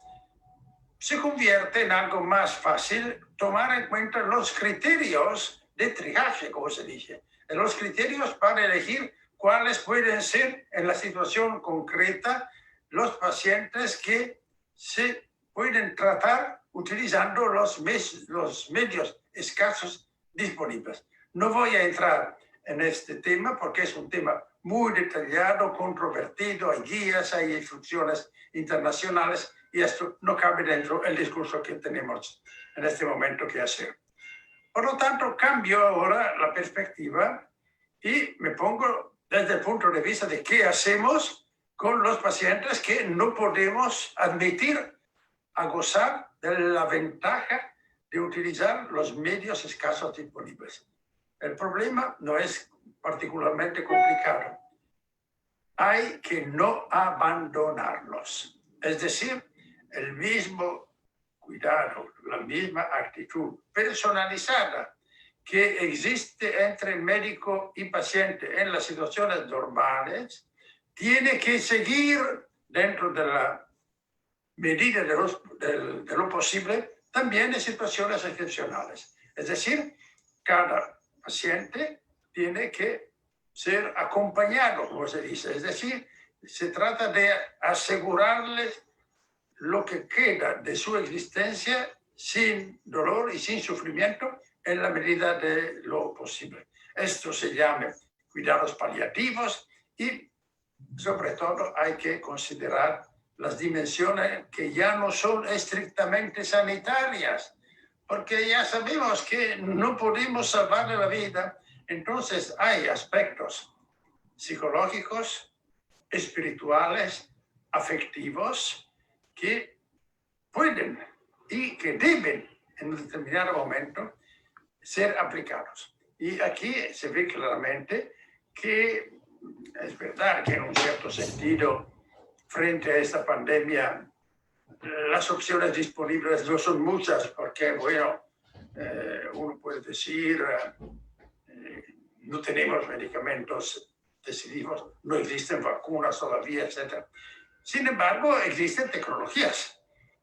se convierte en algo más fácil tomar en cuenta los criterios de triaje, como se dice. los criterios para elegir cuáles pueden ser en la situación concreta los pacientes que se pueden tratar utilizando los medios escasos disponibles. No voy a entrar en este tema porque es un tema muy detallado, controvertido, hay guías, hay instrucciones internacionales y esto no cabe dentro del discurso que tenemos en este momento que hacer. Por lo tanto, cambio ahora la perspectiva y me pongo desde el punto de vista de qué hacemos con los pacientes que no podemos admitir a gozar de la ventaja de utilizar los medios escasos disponibles. El problema no es particularmente complicado. Hay que no abandonarlos. Es decir, el mismo cuidado, la misma actitud personalizada que existe entre el médico y paciente en las situaciones normales, tiene que seguir dentro de la medida de lo posible también en situaciones excepcionales. Es decir, cada paciente tiene que ser acompañado, como se dice. Es decir, se trata de asegurarles lo que queda de su existencia sin dolor y sin sufrimiento en la medida de lo posible. Esto se llama cuidados paliativos y sobre todo hay que considerar las dimensiones que ya no son estrictamente sanitarias, porque ya sabemos que no podemos salvarle la vida. Entonces hay aspectos psicológicos, espirituales, afectivos, que pueden y que deben en un determinado momento ser aplicados. Y aquí se ve claramente que es verdad que en un cierto sentido, frente a esta pandemia, las opciones disponibles no son muchas, porque, bueno, uno puede decir, no tenemos medicamentos decisivos, no existen vacunas todavía, etc. Sin embargo, existen tecnologías.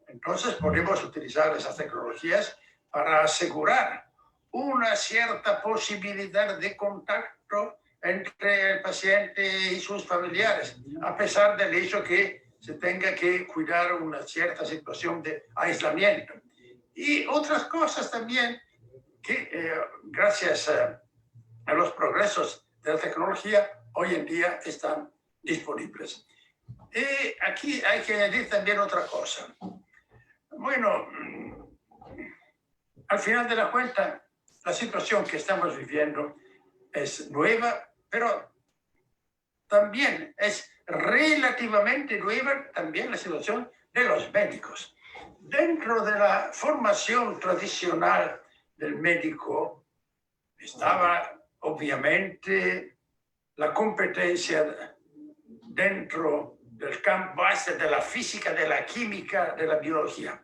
Entonces, podemos utilizar esas tecnologías para asegurar una cierta posibilidad de contacto entre el paciente y sus familiares, a pesar del hecho que se tenga que cuidar una cierta situación de aislamiento. Y otras cosas también que, gracias a los progresos de la tecnología, hoy en día están disponibles. Y aquí hay que añadir también otra cosa. Bueno, al final de la cuenta, la situación que estamos viviendo es nueva, pero también es relativamente nueva también la situación de los médicos. Dentro de la formación tradicional del médico estaba obviamente la competencia dentro del campo base de la física, de la química, de la biología.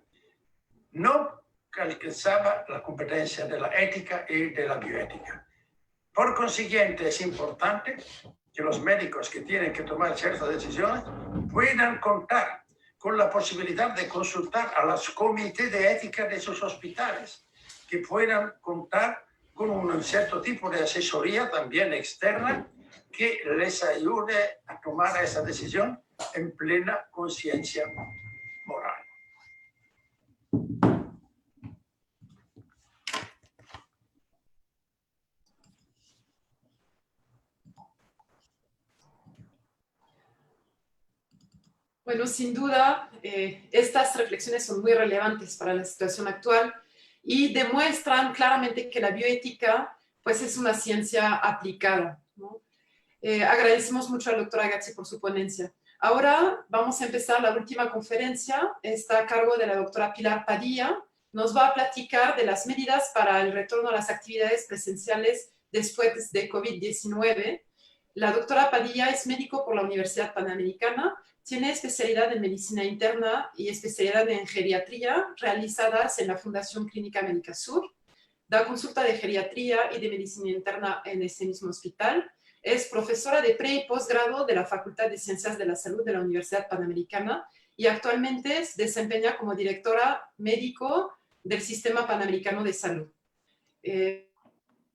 No alcanzaba la competencia de la ética y de la bioética. Por consiguiente, es importante que los médicos que tienen que tomar ciertas decisiones puedan contar con la posibilidad de consultar a los comités de ética de sus hospitales, que puedan contar con un cierto tipo de asesoría también externa que les ayude a tomar esa decisión en plena conciencia moral. Bueno, sin duda, estas reflexiones son muy relevantes para la situación actual y demuestran claramente que la bioética pues, es una ciencia aplicada, ¿no? Agradecemos mucho a la doctora Gazzi por su ponencia. Ahora vamos a empezar la última conferencia. Está a cargo de la doctora Pilar Padilla. Nos va a platicar de las medidas para el retorno a las actividades presenciales después de COVID-19. La doctora Padilla es médico por la Universidad Panamericana. Tiene especialidad en medicina interna y especialidad en geriatría realizadas en la Fundación Clínica América Sur. Da consulta de geriatría y de medicina interna en este mismo hospital. Es profesora de pre- y posgrado de la Facultad de Ciencias de la Salud de la Universidad Panamericana y actualmente se desempeña como directora médico del Sistema Panamericano de Salud.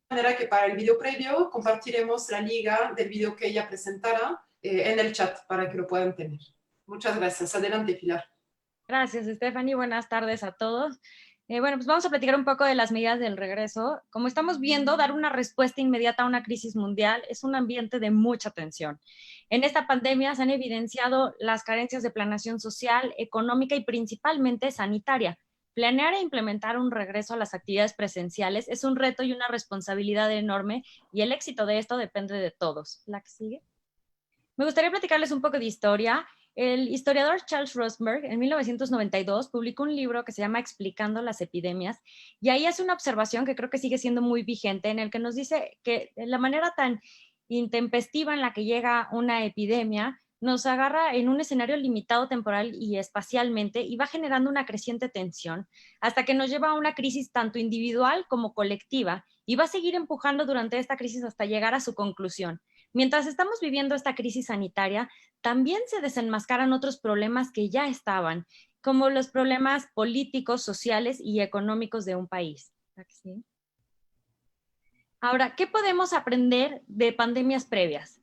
manera que para el video previo compartiremos la liga del video que ella presentará en el chat para que lo puedan tener. Muchas gracias. Adelante, Pilar. Gracias, Stephanie. Buenas tardes a todos. Bueno, pues vamos a platicar un poco de las medidas del regreso. Como estamos viendo, dar una respuesta inmediata a una crisis mundial es un ambiente de mucha tensión. En esta pandemia se han evidenciado las carencias de planeación social, económica y principalmente sanitaria. Planear e implementar un regreso a las actividades presenciales es un reto y una responsabilidad enorme y el éxito de esto depende de todos. ¿La que sigue? Me gustaría platicarles un poco de historia. El historiador Charles Rosenberg en 1992 publicó un libro que se llama Explicando las epidemias y ahí hace una observación que creo que sigue siendo muy vigente en el que nos dice que la manera tan intempestiva en la que llega una epidemia nos agarra en un escenario limitado temporal y espacialmente y va generando una creciente tensión hasta que nos lleva a una crisis tanto individual como colectiva y va a seguir empujando durante esta crisis hasta llegar a su conclusión. Mientras estamos viviendo esta crisis sanitaria, también se desenmascaran otros problemas que ya estaban, como los problemas políticos, sociales y económicos de un país. ¿Sí? Ahora, ¿qué podemos aprender de pandemias previas?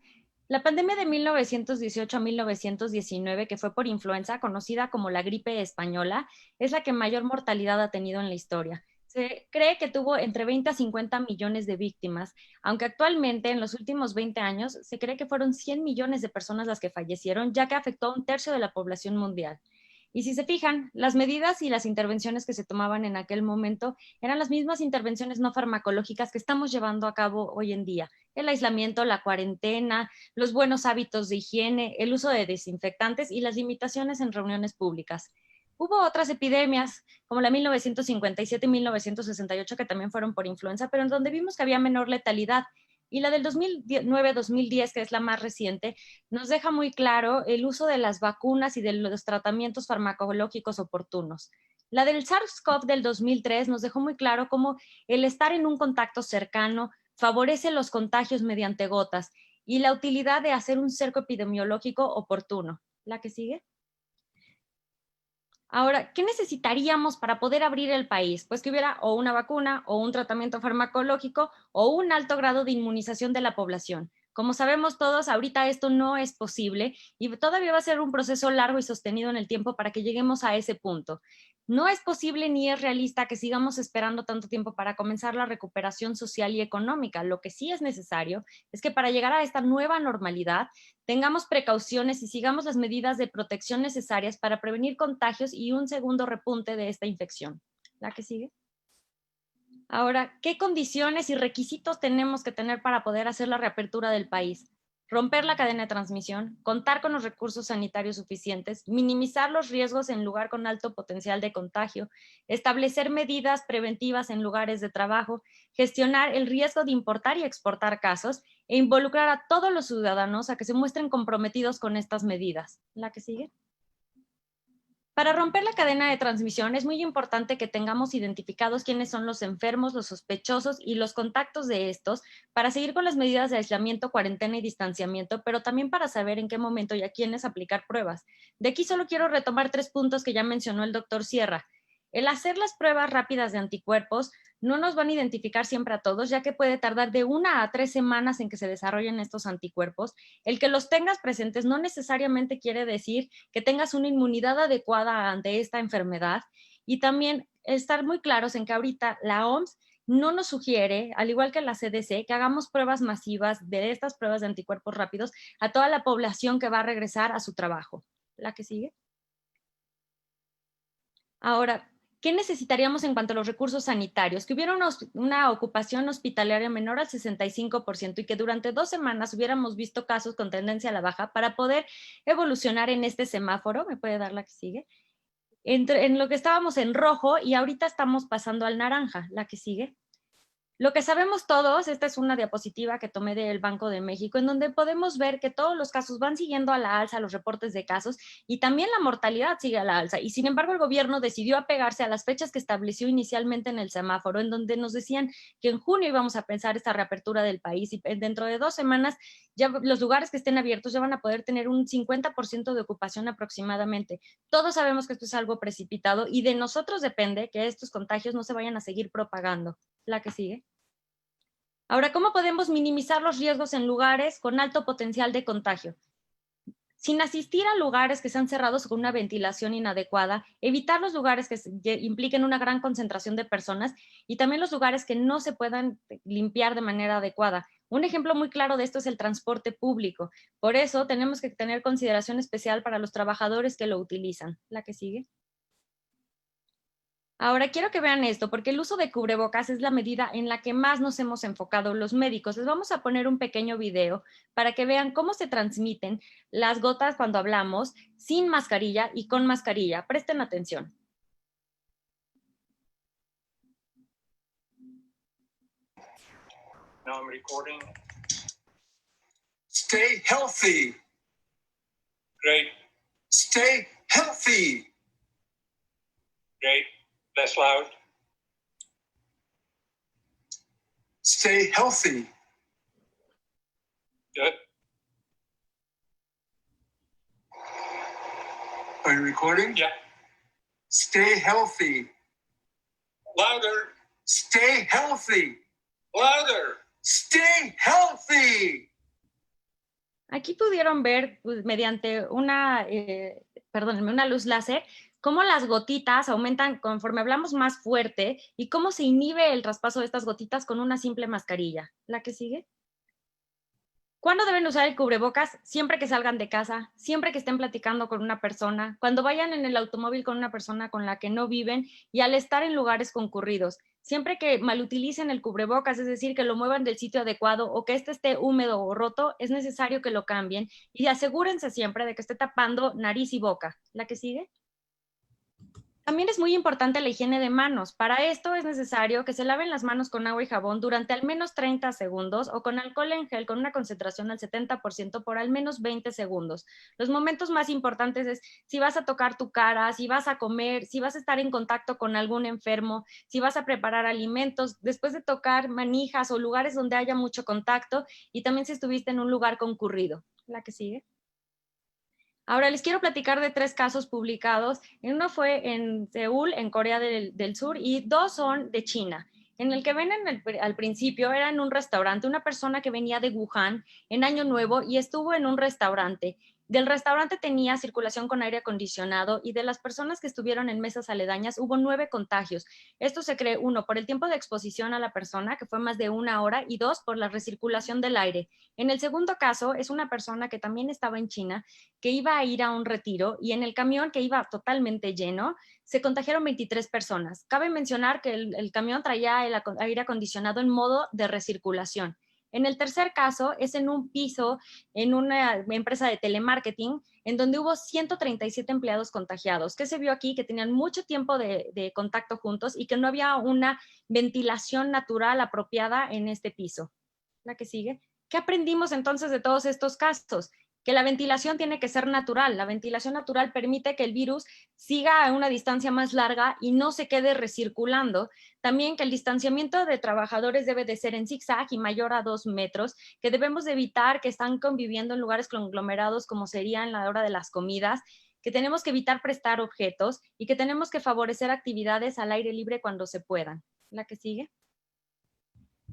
La pandemia de 1918 a 1919, que fue por influenza, conocida como la gripe española, es la que mayor mortalidad ha tenido en la historia. Se cree que tuvo entre 20 a 50 millones de víctimas, aunque actualmente en los últimos 20 años se cree que fueron 100 millones de personas las que fallecieron, ya que afectó a un tercio de la población mundial. Y si se fijan, las medidas y las intervenciones que se tomaban en aquel momento eran las mismas intervenciones no farmacológicas que estamos llevando a cabo hoy en día. El aislamiento, la cuarentena, los buenos hábitos de higiene, el uso de desinfectantes y las limitaciones en reuniones públicas. Hubo otras epidemias, como la 1957 y 1968, que también fueron por influenza, pero en donde vimos que había menor letalidad. Y la del 2009-2010, que es la más reciente, nos deja muy claro el uso de las vacunas y de los tratamientos farmacológicos oportunos. La del SARS-CoV del 2003 nos dejó muy claro cómo el estar en un contacto cercano favorece los contagios mediante gotas y la utilidad de hacer un cerco epidemiológico oportuno. ¿La que sigue? Ahora, ¿qué necesitaríamos para poder abrir el país? Pues que hubiera o una vacuna o un tratamiento farmacológico o un alto grado de inmunización de la población. Como sabemos todos, ahorita esto no es posible y todavía va a ser un proceso largo y sostenido en el tiempo para que lleguemos a ese punto. No es posible ni es realista que sigamos esperando tanto tiempo para comenzar la recuperación social y económica. Lo que sí es necesario es que para llegar a esta nueva normalidad tengamos precauciones y sigamos las medidas de protección necesarias para prevenir contagios y un segundo repunte de esta infección. ¿La que sigue? Ahora, ¿qué condiciones y requisitos tenemos que tener para poder hacer la reapertura del país? Romper la cadena de transmisión, contar con los recursos sanitarios suficientes, minimizar los riesgos en lugar con alto potencial de contagio, establecer medidas preventivas en lugares de trabajo, gestionar el riesgo de importar y exportar casos e involucrar a todos los ciudadanos a que se muestren comprometidos con estas medidas. ¿La que sigue? Para romper la cadena de transmisión es muy importante que tengamos identificados quiénes son los enfermos, los sospechosos y los contactos de estos para seguir con las medidas de aislamiento, cuarentena y distanciamiento, pero también para saber en qué momento y a quiénes aplicar pruebas. De aquí solo quiero retomar 3 puntos que ya mencionó el doctor Sierra. El hacer las pruebas rápidas de anticuerpos no nos van a identificar siempre a todos, ya que puede tardar de 1 a 3 semanas en que se desarrollen estos anticuerpos. El que los tengas presentes no necesariamente quiere decir que tengas una inmunidad adecuada ante esta enfermedad. Y también estar muy claros en que ahorita la OMS no nos sugiere, al igual que la CDC, que hagamos pruebas masivas de estas pruebas de anticuerpos rápidos a toda la población que va a regresar a su trabajo. ¿La que sigue? Ahora, ¿qué necesitaríamos en cuanto a los recursos sanitarios? Que hubiera una ocupación hospitalaria menor al 65% y que durante 2 semanas hubiéramos visto casos con tendencia a la baja para poder evolucionar en este semáforo. ¿Me puede dar la que sigue? En lo que estábamos en rojo y ahorita estamos pasando al naranja. ¿La que sigue? Lo que sabemos todos, esta es una diapositiva que tomé del Banco de México, en donde podemos ver que todos los casos van siguiendo a la alza, los reportes de casos, y también la mortalidad sigue a la alza. Y sin embargo, el gobierno decidió apegarse a las fechas que estableció inicialmente en el semáforo, en donde nos decían que en junio íbamos a pensar esta reapertura del país y dentro de 2 semanas ya los lugares que estén abiertos ya van a poder tener un 50% de ocupación aproximadamente. Todos sabemos que esto es algo precipitado y de nosotros depende que estos contagios no se vayan a seguir propagando. ¿La que sigue? Ahora, ¿cómo podemos minimizar los riesgos en lugares con alto potencial de contagio? Sin asistir a lugares que sean cerrados con una ventilación inadecuada, evitar los lugares que impliquen una gran concentración de personas y también los lugares que no se puedan limpiar de manera adecuada. Un ejemplo muy claro de esto es el transporte público. Por eso tenemos que tener consideración especial para los trabajadores que lo utilizan. La que sigue. Ahora quiero que vean esto, porque el uso de cubrebocas es la medida en la que más nos hemos enfocado los médicos. Les vamos a poner un pequeño video para que vean cómo se transmiten las gotas cuando hablamos sin mascarilla y con mascarilla. Presten atención. Now I'm recording. Stay healthy. Great, Stay healthy. great. Less loud. Stay healthy. Good. Are you recording? Yeah. Stay healthy. Louder. Stay healthy. Louder. Stay healthy. Aquí pudieron ver pues, mediante una luz láser, cómo las gotitas aumentan conforme hablamos más fuerte y cómo se inhibe el traspaso de estas gotitas con una simple mascarilla. ¿La que sigue? ¿Cuándo deben usar el cubrebocas? Siempre que salgan de casa, siempre que estén platicando con una persona, cuando vayan en el automóvil con una persona con la que no viven y al estar en lugares concurridos. Siempre que malutilicen el cubrebocas, es decir, que lo muevan del sitio adecuado o que este esté húmedo o roto, es necesario que lo cambien y asegúrense siempre de que esté tapando nariz y boca. ¿La que sigue? También es muy importante la higiene de manos. Para esto es necesario que se laven las manos con agua y jabón durante al menos 30 segundos o con alcohol en gel con una concentración al 70% por al menos 20 segundos. Los momentos más importantes es si vas a tocar tu cara, si vas a comer, si vas a estar en contacto con algún enfermo, si vas a preparar alimentos, después de tocar manijas o lugares donde haya mucho contacto y también si estuviste en un lugar concurrido. ¿La que sigue? Ahora les quiero platicar de 3 casos publicados. Uno fue en Seúl, en Corea del Sur, y 2 son de China. En el que ven al principio era en un restaurante, una persona que venía de Wuhan en Año Nuevo y estuvo en un restaurante. Del restaurante tenía circulación con aire acondicionado y de las personas que estuvieron en mesas aledañas hubo 9 contagios. Esto se cree, 1, por el tiempo de exposición a la persona, que fue más de 1 hora, y 2, por la recirculación del aire. En el segundo caso es una persona que también estaba en China, que iba a ir a un retiro y en el camión que iba totalmente lleno, se contagiaron 23 personas. Cabe mencionar que el camión traía el aire acondicionado en modo de recirculación. En el tercer caso es en un piso, en una empresa de telemarketing, en donde hubo 137 empleados contagiados. ¿Qué se vio aquí? Que tenían mucho tiempo de contacto juntos y que no había una ventilación natural apropiada en este piso. La que sigue. ¿Qué aprendimos entonces de todos estos casos? Que la ventilación tiene que ser natural. La ventilación natural permite que el virus siga a una distancia más larga y no se quede recirculando. También que el distanciamiento de trabajadores debe de ser en zigzag y mayor a 2 metros, que debemos de evitar que están conviviendo en lugares conglomerados como sería en la hora de las comidas, que tenemos que evitar prestar objetos y que tenemos que favorecer actividades al aire libre cuando se puedan. ¿La que sigue?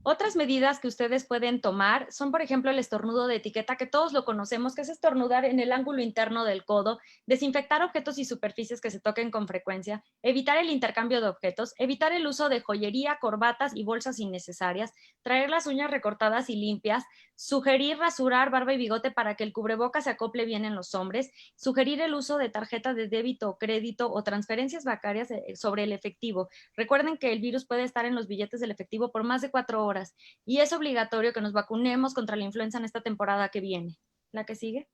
Otras medidas que ustedes pueden tomar son, por ejemplo, el estornudo de etiqueta, que todos lo conocemos, que es estornudar en el ángulo interno del codo, desinfectar objetos y superficies que se toquen con frecuencia, evitar el intercambio de objetos, evitar el uso de joyería, corbatas y bolsas innecesarias, traer las uñas recortadas y limpias, sugerir rasurar barba y bigote para que el cubrebocas se acople bien en los hombres, sugerir el uso de tarjetas de débito o crédito o transferencias bancarias sobre el efectivo. Recuerden que el virus puede estar en los billetes del efectivo por más de 4 horas y es obligatorio que nos vacunemos contra la influenza en esta temporada que viene. ¿La que sigue?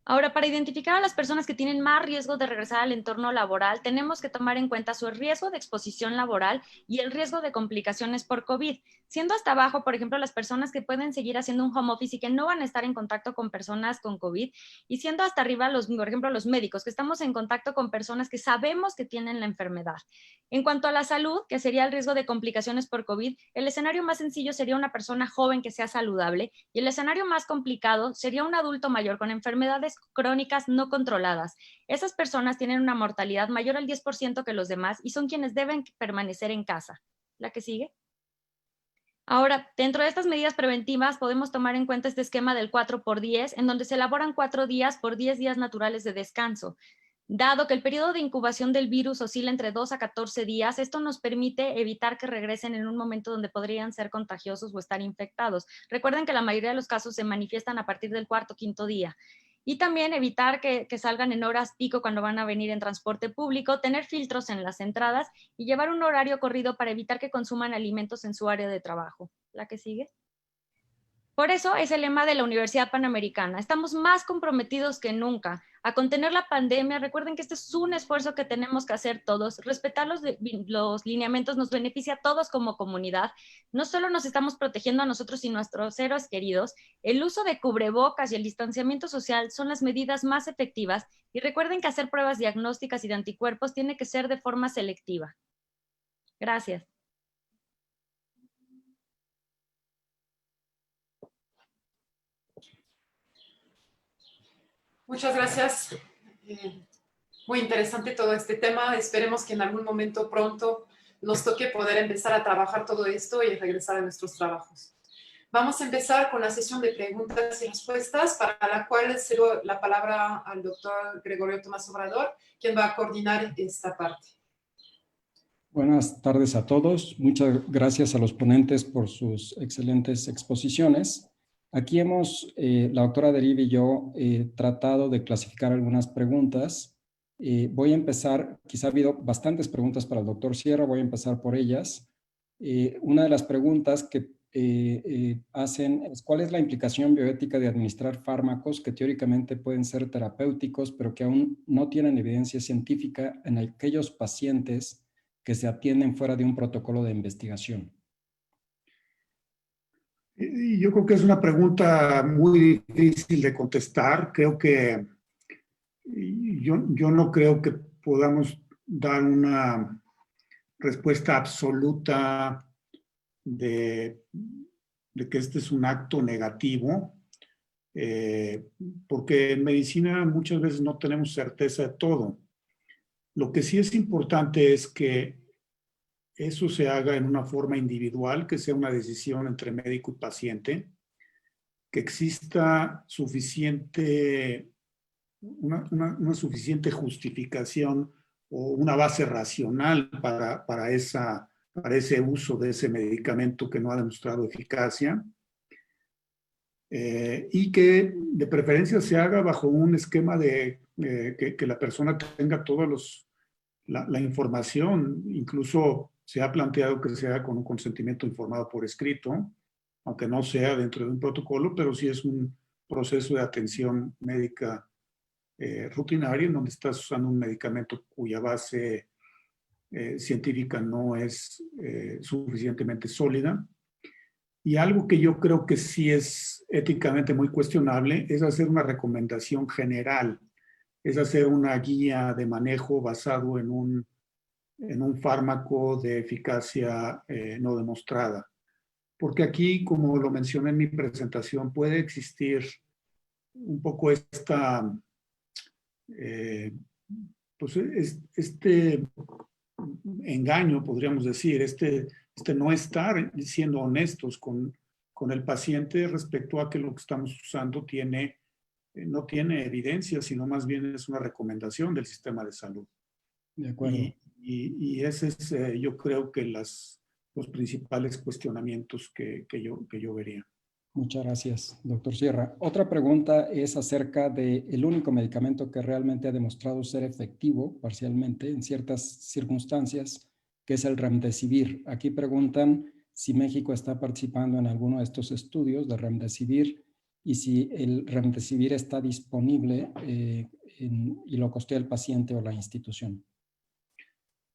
Ahora, para identificar a las personas que tienen más riesgo de regresar al entorno laboral, tenemos que tomar en cuenta su riesgo de exposición laboral y el riesgo de complicaciones por COVID, siendo hasta abajo, por ejemplo, las personas que pueden seguir haciendo un home office y que no van a estar en contacto con personas con COVID, y siendo hasta arriba, por ejemplo, los médicos, que estamos en contacto con personas que sabemos que tienen la enfermedad. En cuanto a la salud, que sería el riesgo de complicaciones por COVID, el escenario más sencillo sería una persona joven que sea saludable y el escenario más complicado sería un adulto mayor con enfermedades crónicas no controladas. Esas personas tienen una mortalidad mayor al 10% que los demás y son quienes deben permanecer en casa. ¿La que sigue? Ahora, dentro de estas medidas preventivas podemos tomar en cuenta este esquema del 4x10, en donde se elaboran 4 días por 10 días naturales de descanso. Dado que el periodo de incubación del virus oscila entre 2 a 14 días, esto nos permite evitar que regresen en un momento donde podrían ser contagiosos o estar infectados. Recuerden que la mayoría de los casos se manifiestan a partir del 4º o 5º día. Y también evitar que salgan en horas pico cuando van a venir en transporte público, tener filtros en las entradas y llevar un horario corrido para evitar que consuman alimentos en su área de trabajo. ¿La que sigue? Por eso es el lema de la Universidad Panamericana. Estamos más comprometidos que nunca a contener la pandemia. Recuerden que este es un esfuerzo que tenemos que hacer todos. Respetar los lineamientos nos beneficia a todos como comunidad. No solo nos estamos protegiendo a nosotros y nuestros seres queridos, el uso de cubrebocas y el distanciamiento social son las medidas más efectivas. Y recuerden que hacer pruebas diagnósticas y de anticuerpos tiene que ser de forma selectiva. Gracias. Muchas gracias. Muy interesante todo este tema. Esperemos que en algún momento pronto nos toque poder empezar a trabajar todo esto y regresar a nuestros trabajos. Vamos a empezar con la sesión de preguntas y respuestas, para la cual cedo la palabra al doctor Gregorio Tomás Obrador, quien va a coordinar esta parte. Buenas tardes a todos. Muchas gracias a los ponentes por sus excelentes exposiciones. Aquí la doctora Derive y yo, tratado de clasificar algunas preguntas. Voy a empezar, quizá ha habido bastantes preguntas para el doctor Sierra, voy a empezar por ellas. Una de las preguntas que hacen es: ¿cuál es la implicación bioética de administrar fármacos que teóricamente pueden ser terapéuticos, pero que aún no tienen evidencia científica en aquellos pacientes que se atienden fuera de un protocolo de investigación? Yo creo que es una pregunta muy difícil de contestar. Creo que yo no creo que podamos dar una respuesta absoluta de que este es un acto negativo, porque en medicina muchas veces no tenemos certeza de todo. Lo que sí es importante es que eso se haga en una forma individual, que sea una decisión entre médico y paciente, que exista una suficiente justificación o una base racional para ese uso de ese medicamento que no ha demostrado eficacia, y que de preferencia se haga bajo un esquema de que la persona tenga toda la información. Incluso se ha planteado que se haga con un consentimiento informado por escrito, aunque no sea dentro de un protocolo, pero sí es un proceso de atención médica rutinaria, en donde estás usando un medicamento cuya base científica no es suficientemente sólida. Y algo que yo creo que sí es éticamente muy cuestionable es hacer una recomendación general, es hacer una guía de manejo basado en un fármaco de eficacia no demostrada. Porque aquí, como lo mencioné en mi presentación, puede existir un poco pues este engaño, podríamos decir, este no estar siendo honestos con el paciente respecto a que lo que estamos usando no tiene evidencia, sino más bien es una recomendación del sistema de salud. De acuerdo. Y ese es, yo creo que los principales cuestionamientos que yo vería. Muchas gracias, doctor Sierra. Otra pregunta es acerca del único medicamento que realmente ha demostrado ser efectivo parcialmente en ciertas circunstancias, que es el Remdesivir. Aquí preguntan si México está participando en alguno de estos estudios de Remdesivir y si el Remdesivir está disponible y lo costea el paciente o la institución.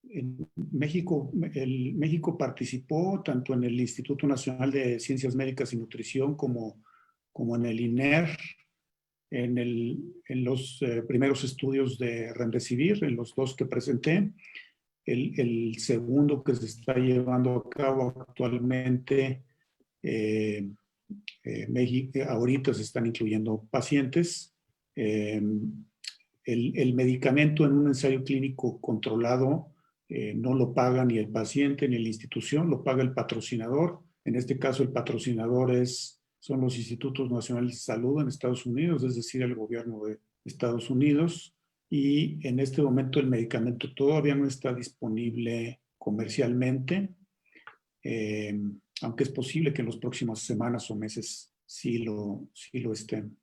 En México participó tanto en el Instituto Nacional de Ciencias Médicas y Nutrición como en el INER, en los primeros estudios de Remdesivir, en los 2 que presenté. El segundo que se está llevando a cabo actualmente, México, ahorita se están incluyendo pacientes. El medicamento en un ensayo clínico controlado no lo paga ni el paciente ni la institución, lo paga el patrocinador. En este caso, el patrocinador son los Institutos Nacionales de Salud en Estados Unidos, es decir, el gobierno de Estados Unidos. Y en este momento el medicamento todavía no está disponible comercialmente, aunque es posible que en las próximas semanas o meses sí lo estén.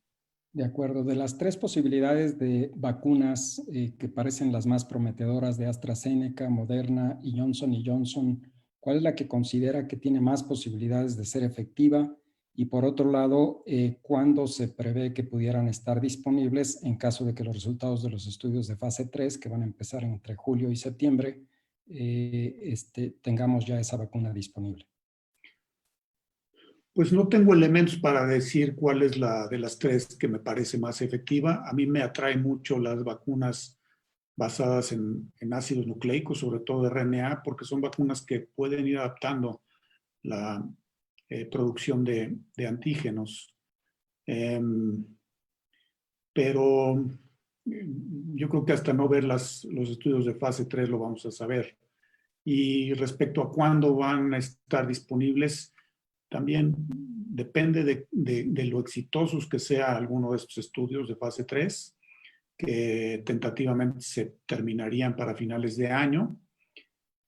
De acuerdo. De las 3 posibilidades de vacunas que parecen las más prometedoras de AstraZeneca, Moderna y Johnson & Johnson, ¿cuál es la que considera que tiene más posibilidades de ser efectiva? Y por otro lado, ¿cuándo se prevé que pudieran estar disponibles en caso de que los resultados de los estudios de fase 3, que van a empezar entre julio y septiembre, tengamos ya esa vacuna disponible? Pues no tengo elementos para decir cuál es la de las 3 que me parece más efectiva. A mí me atraen mucho las vacunas basadas en ácidos nucleicos, sobre todo de RNA, porque son vacunas que pueden ir adaptando la producción de antígenos. Pero yo creo que hasta no ver los estudios de fase 3 lo vamos a saber. Y respecto a cuándo van a estar disponibles, también depende de lo exitosos que sea alguno de estos estudios de fase 3, que tentativamente se terminarían para finales de año.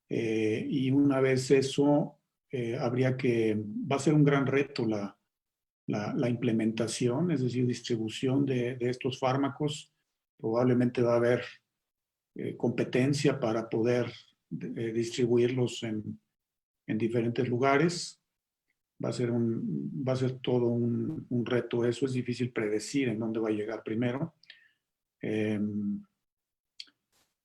Y una vez eso, va a ser un gran reto la implementación, es decir, distribución de estos fármacos. Probablemente va a haber competencia para poder distribuirlos en diferentes lugares. Va a ser todo un reto. Eso es difícil predecir en dónde va a llegar primero.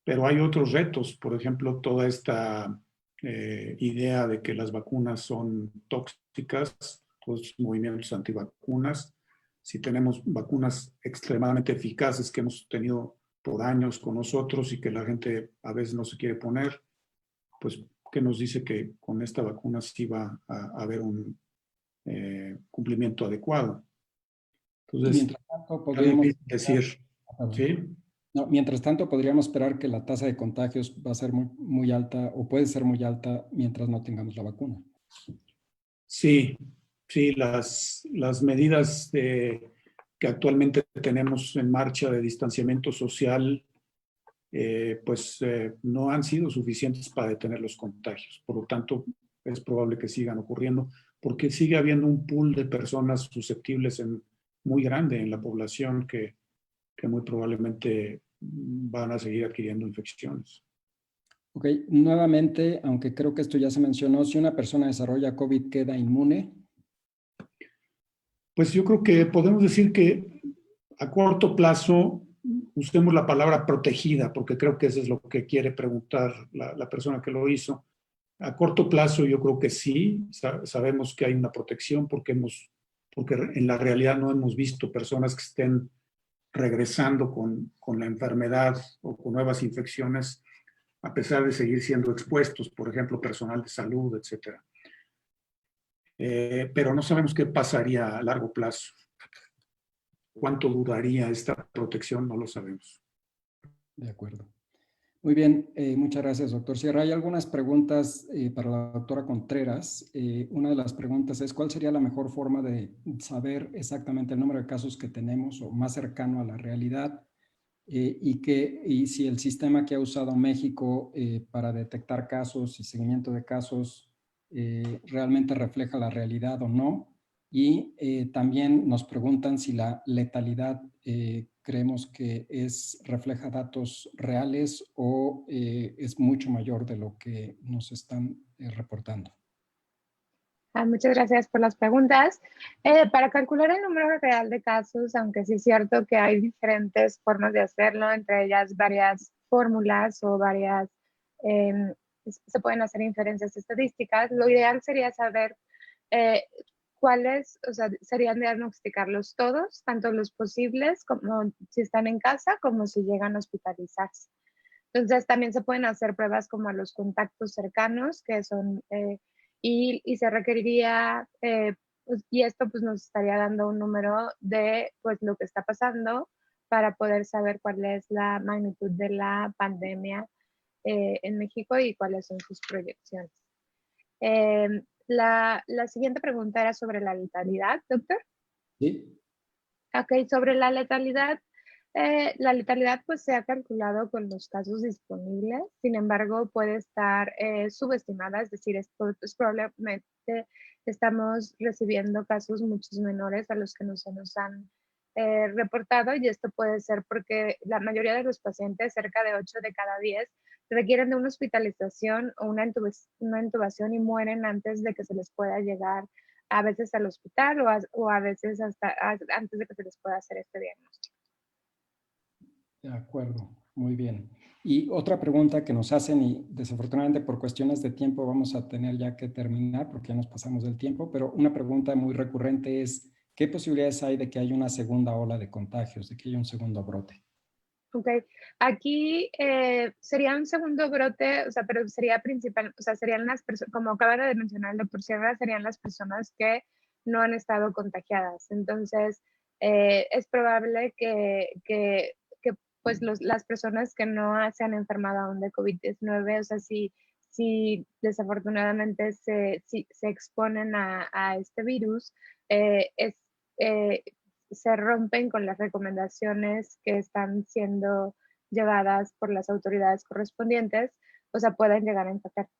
Pero hay otros retos, por ejemplo, toda esta idea de que las vacunas son tóxicas, todos los movimientos antivacunas. Si tenemos vacunas extremadamente eficaces que hemos tenido por años con nosotros y que la gente a veces no se quiere poner, pues, ¿qué nos dice que con esta vacuna sí va a haber un cumplimiento adecuado? Entonces, mientras tanto, podríamos decir, ¿sí? No, mientras tanto, podríamos esperar que la tasa de contagios va a ser muy alta o puede ser muy alta mientras no tengamos la vacuna. Sí, las medidas que actualmente tenemos en marcha de distanciamiento social, no han sido suficientes para detener los contagios. Por lo tanto, es probable que sigan ocurriendo porque sigue habiendo un pool de personas susceptibles muy grande en la población que muy probablemente van a seguir adquiriendo infecciones. Ok, nuevamente, aunque creo que esto ya se mencionó, si una persona desarrolla COVID, ¿queda inmune? Pues yo creo que podemos decir que a corto plazo usemos la palabra protegida, porque creo que eso es lo que quiere preguntar la persona que lo hizo. A corto plazo yo creo que sí, sabemos que hay una protección porque en la realidad no hemos visto personas que estén regresando con la enfermedad o con nuevas infecciones, a pesar de seguir siendo expuestos, por ejemplo, personal de salud, etc. Pero no sabemos qué pasaría a largo plazo. ¿Cuánto duraría esta protección? No lo sabemos. De acuerdo. Muy bien, muchas gracias, doctor Sierra. Hay algunas preguntas para la doctora Contreras. Una de las preguntas es, ¿cuál sería la mejor forma de saber exactamente el número de casos que tenemos o más cercano a la realidad? Y si el sistema que ha usado México para detectar casos y seguimiento de casos realmente refleja la realidad o no. Y también nos preguntan si la letalidad creemos que refleja datos reales o es mucho mayor de lo que nos están reportando. Muchas gracias por las preguntas. Para calcular el número real de casos, aunque sí es cierto que hay diferentes formas de hacerlo, entre ellas varias fórmulas o se pueden hacer inferencias estadísticas, lo ideal sería saber cuáles, o sea, serían diagnosticarlos todos, tanto los posibles como si están en casa, como si llegan a hospitalizarse. Entonces, también se pueden hacer pruebas como a los contactos cercanos, que son... y se requeriría, y esto pues nos estaría dando un número de pues lo que está pasando para poder saber cuál es la magnitud de la pandemia en México y cuáles son sus proyecciones. La siguiente pregunta era sobre la letalidad, doctor. Sí. Ok, sobre la letalidad pues se ha calculado con los casos disponibles, sin embargo puede estar subestimada, es decir, es probablemente estamos recibiendo casos muchos menores a los que se nos han reportado, y esto puede ser porque la mayoría de los pacientes, cerca de 8 de cada 10, requieren de una hospitalización o una intubación y mueren antes de que se les pueda llegar a veces al hospital o a veces hasta antes de que se les pueda hacer este diagnóstico. De acuerdo, muy bien. Y otra pregunta que nos hacen, y desafortunadamente por cuestiones de tiempo vamos a tener ya que terminar porque ya nos pasamos del tiempo, pero una pregunta muy recurrente es, ¿qué posibilidades hay de que haya una segunda ola de contagios, de que haya un segundo brote? Ok, aquí sería un segundo brote, o sea, pero sería principal, o sea, serían las personas, como acaba de mencionar el doctor Sierra, serían las personas que no han estado contagiadas. Entonces, es probable que pues las personas que no se han enfermado aún de COVID-19, o sea, si desafortunadamente se exponen a este virus, eh, se rompen con las recomendaciones que están siendo llevadas por las autoridades correspondientes, o sea, pueden llegar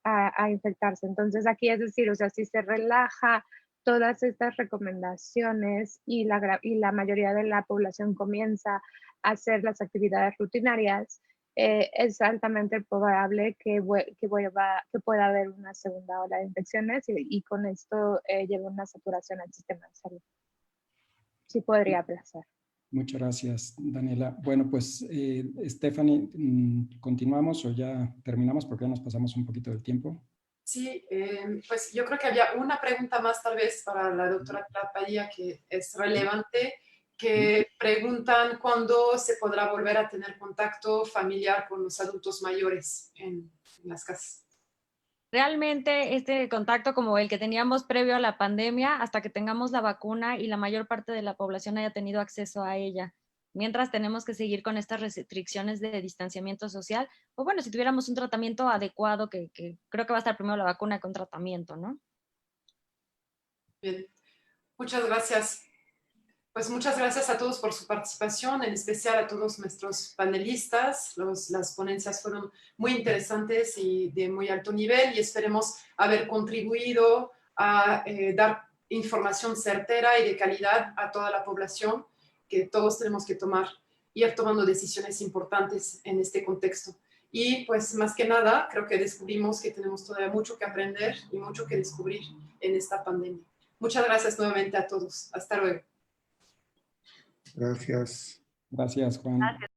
a infectarse. Entonces, aquí es decir, o sea, si se relaja todas estas recomendaciones y la mayoría de la población comienza a hacer las actividades rutinarias, es altamente probable que pueda haber una segunda ola de infecciones y con esto lleve una saturación al sistema de salud. Sí podría aplazar. Muchas gracias, Daniela. Bueno, pues, Stephanie, ¿continuamos o ya terminamos porque ya nos pasamos un poquito del tiempo? Sí, pues yo creo que había una pregunta más tal vez para la doctora Padilla que es relevante, que preguntan cuándo se podrá volver a tener contacto familiar con los adultos mayores en las casas. Realmente este contacto como el que teníamos previo a la pandemia, hasta que tengamos la vacuna y la mayor parte de la población haya tenido acceso a ella. Mientras tenemos que seguir con estas restricciones de distanciamiento social, o bueno, si tuviéramos un tratamiento adecuado, que creo que va a estar primero la vacuna con tratamiento, ¿no? Bien, muchas gracias. Pues muchas gracias a todos por su participación, en especial a todos nuestros panelistas. Las ponencias fueron muy interesantes y de muy alto nivel y esperemos haber contribuido a dar información certera y de calidad a toda la población, que todos tenemos que ir tomando decisiones importantes en este contexto. Y pues más que nada, creo que descubrimos que tenemos todavía mucho que aprender y mucho que descubrir en esta pandemia. Muchas gracias nuevamente a todos. Hasta luego. Gracias. Gracias, Juan. Gracias.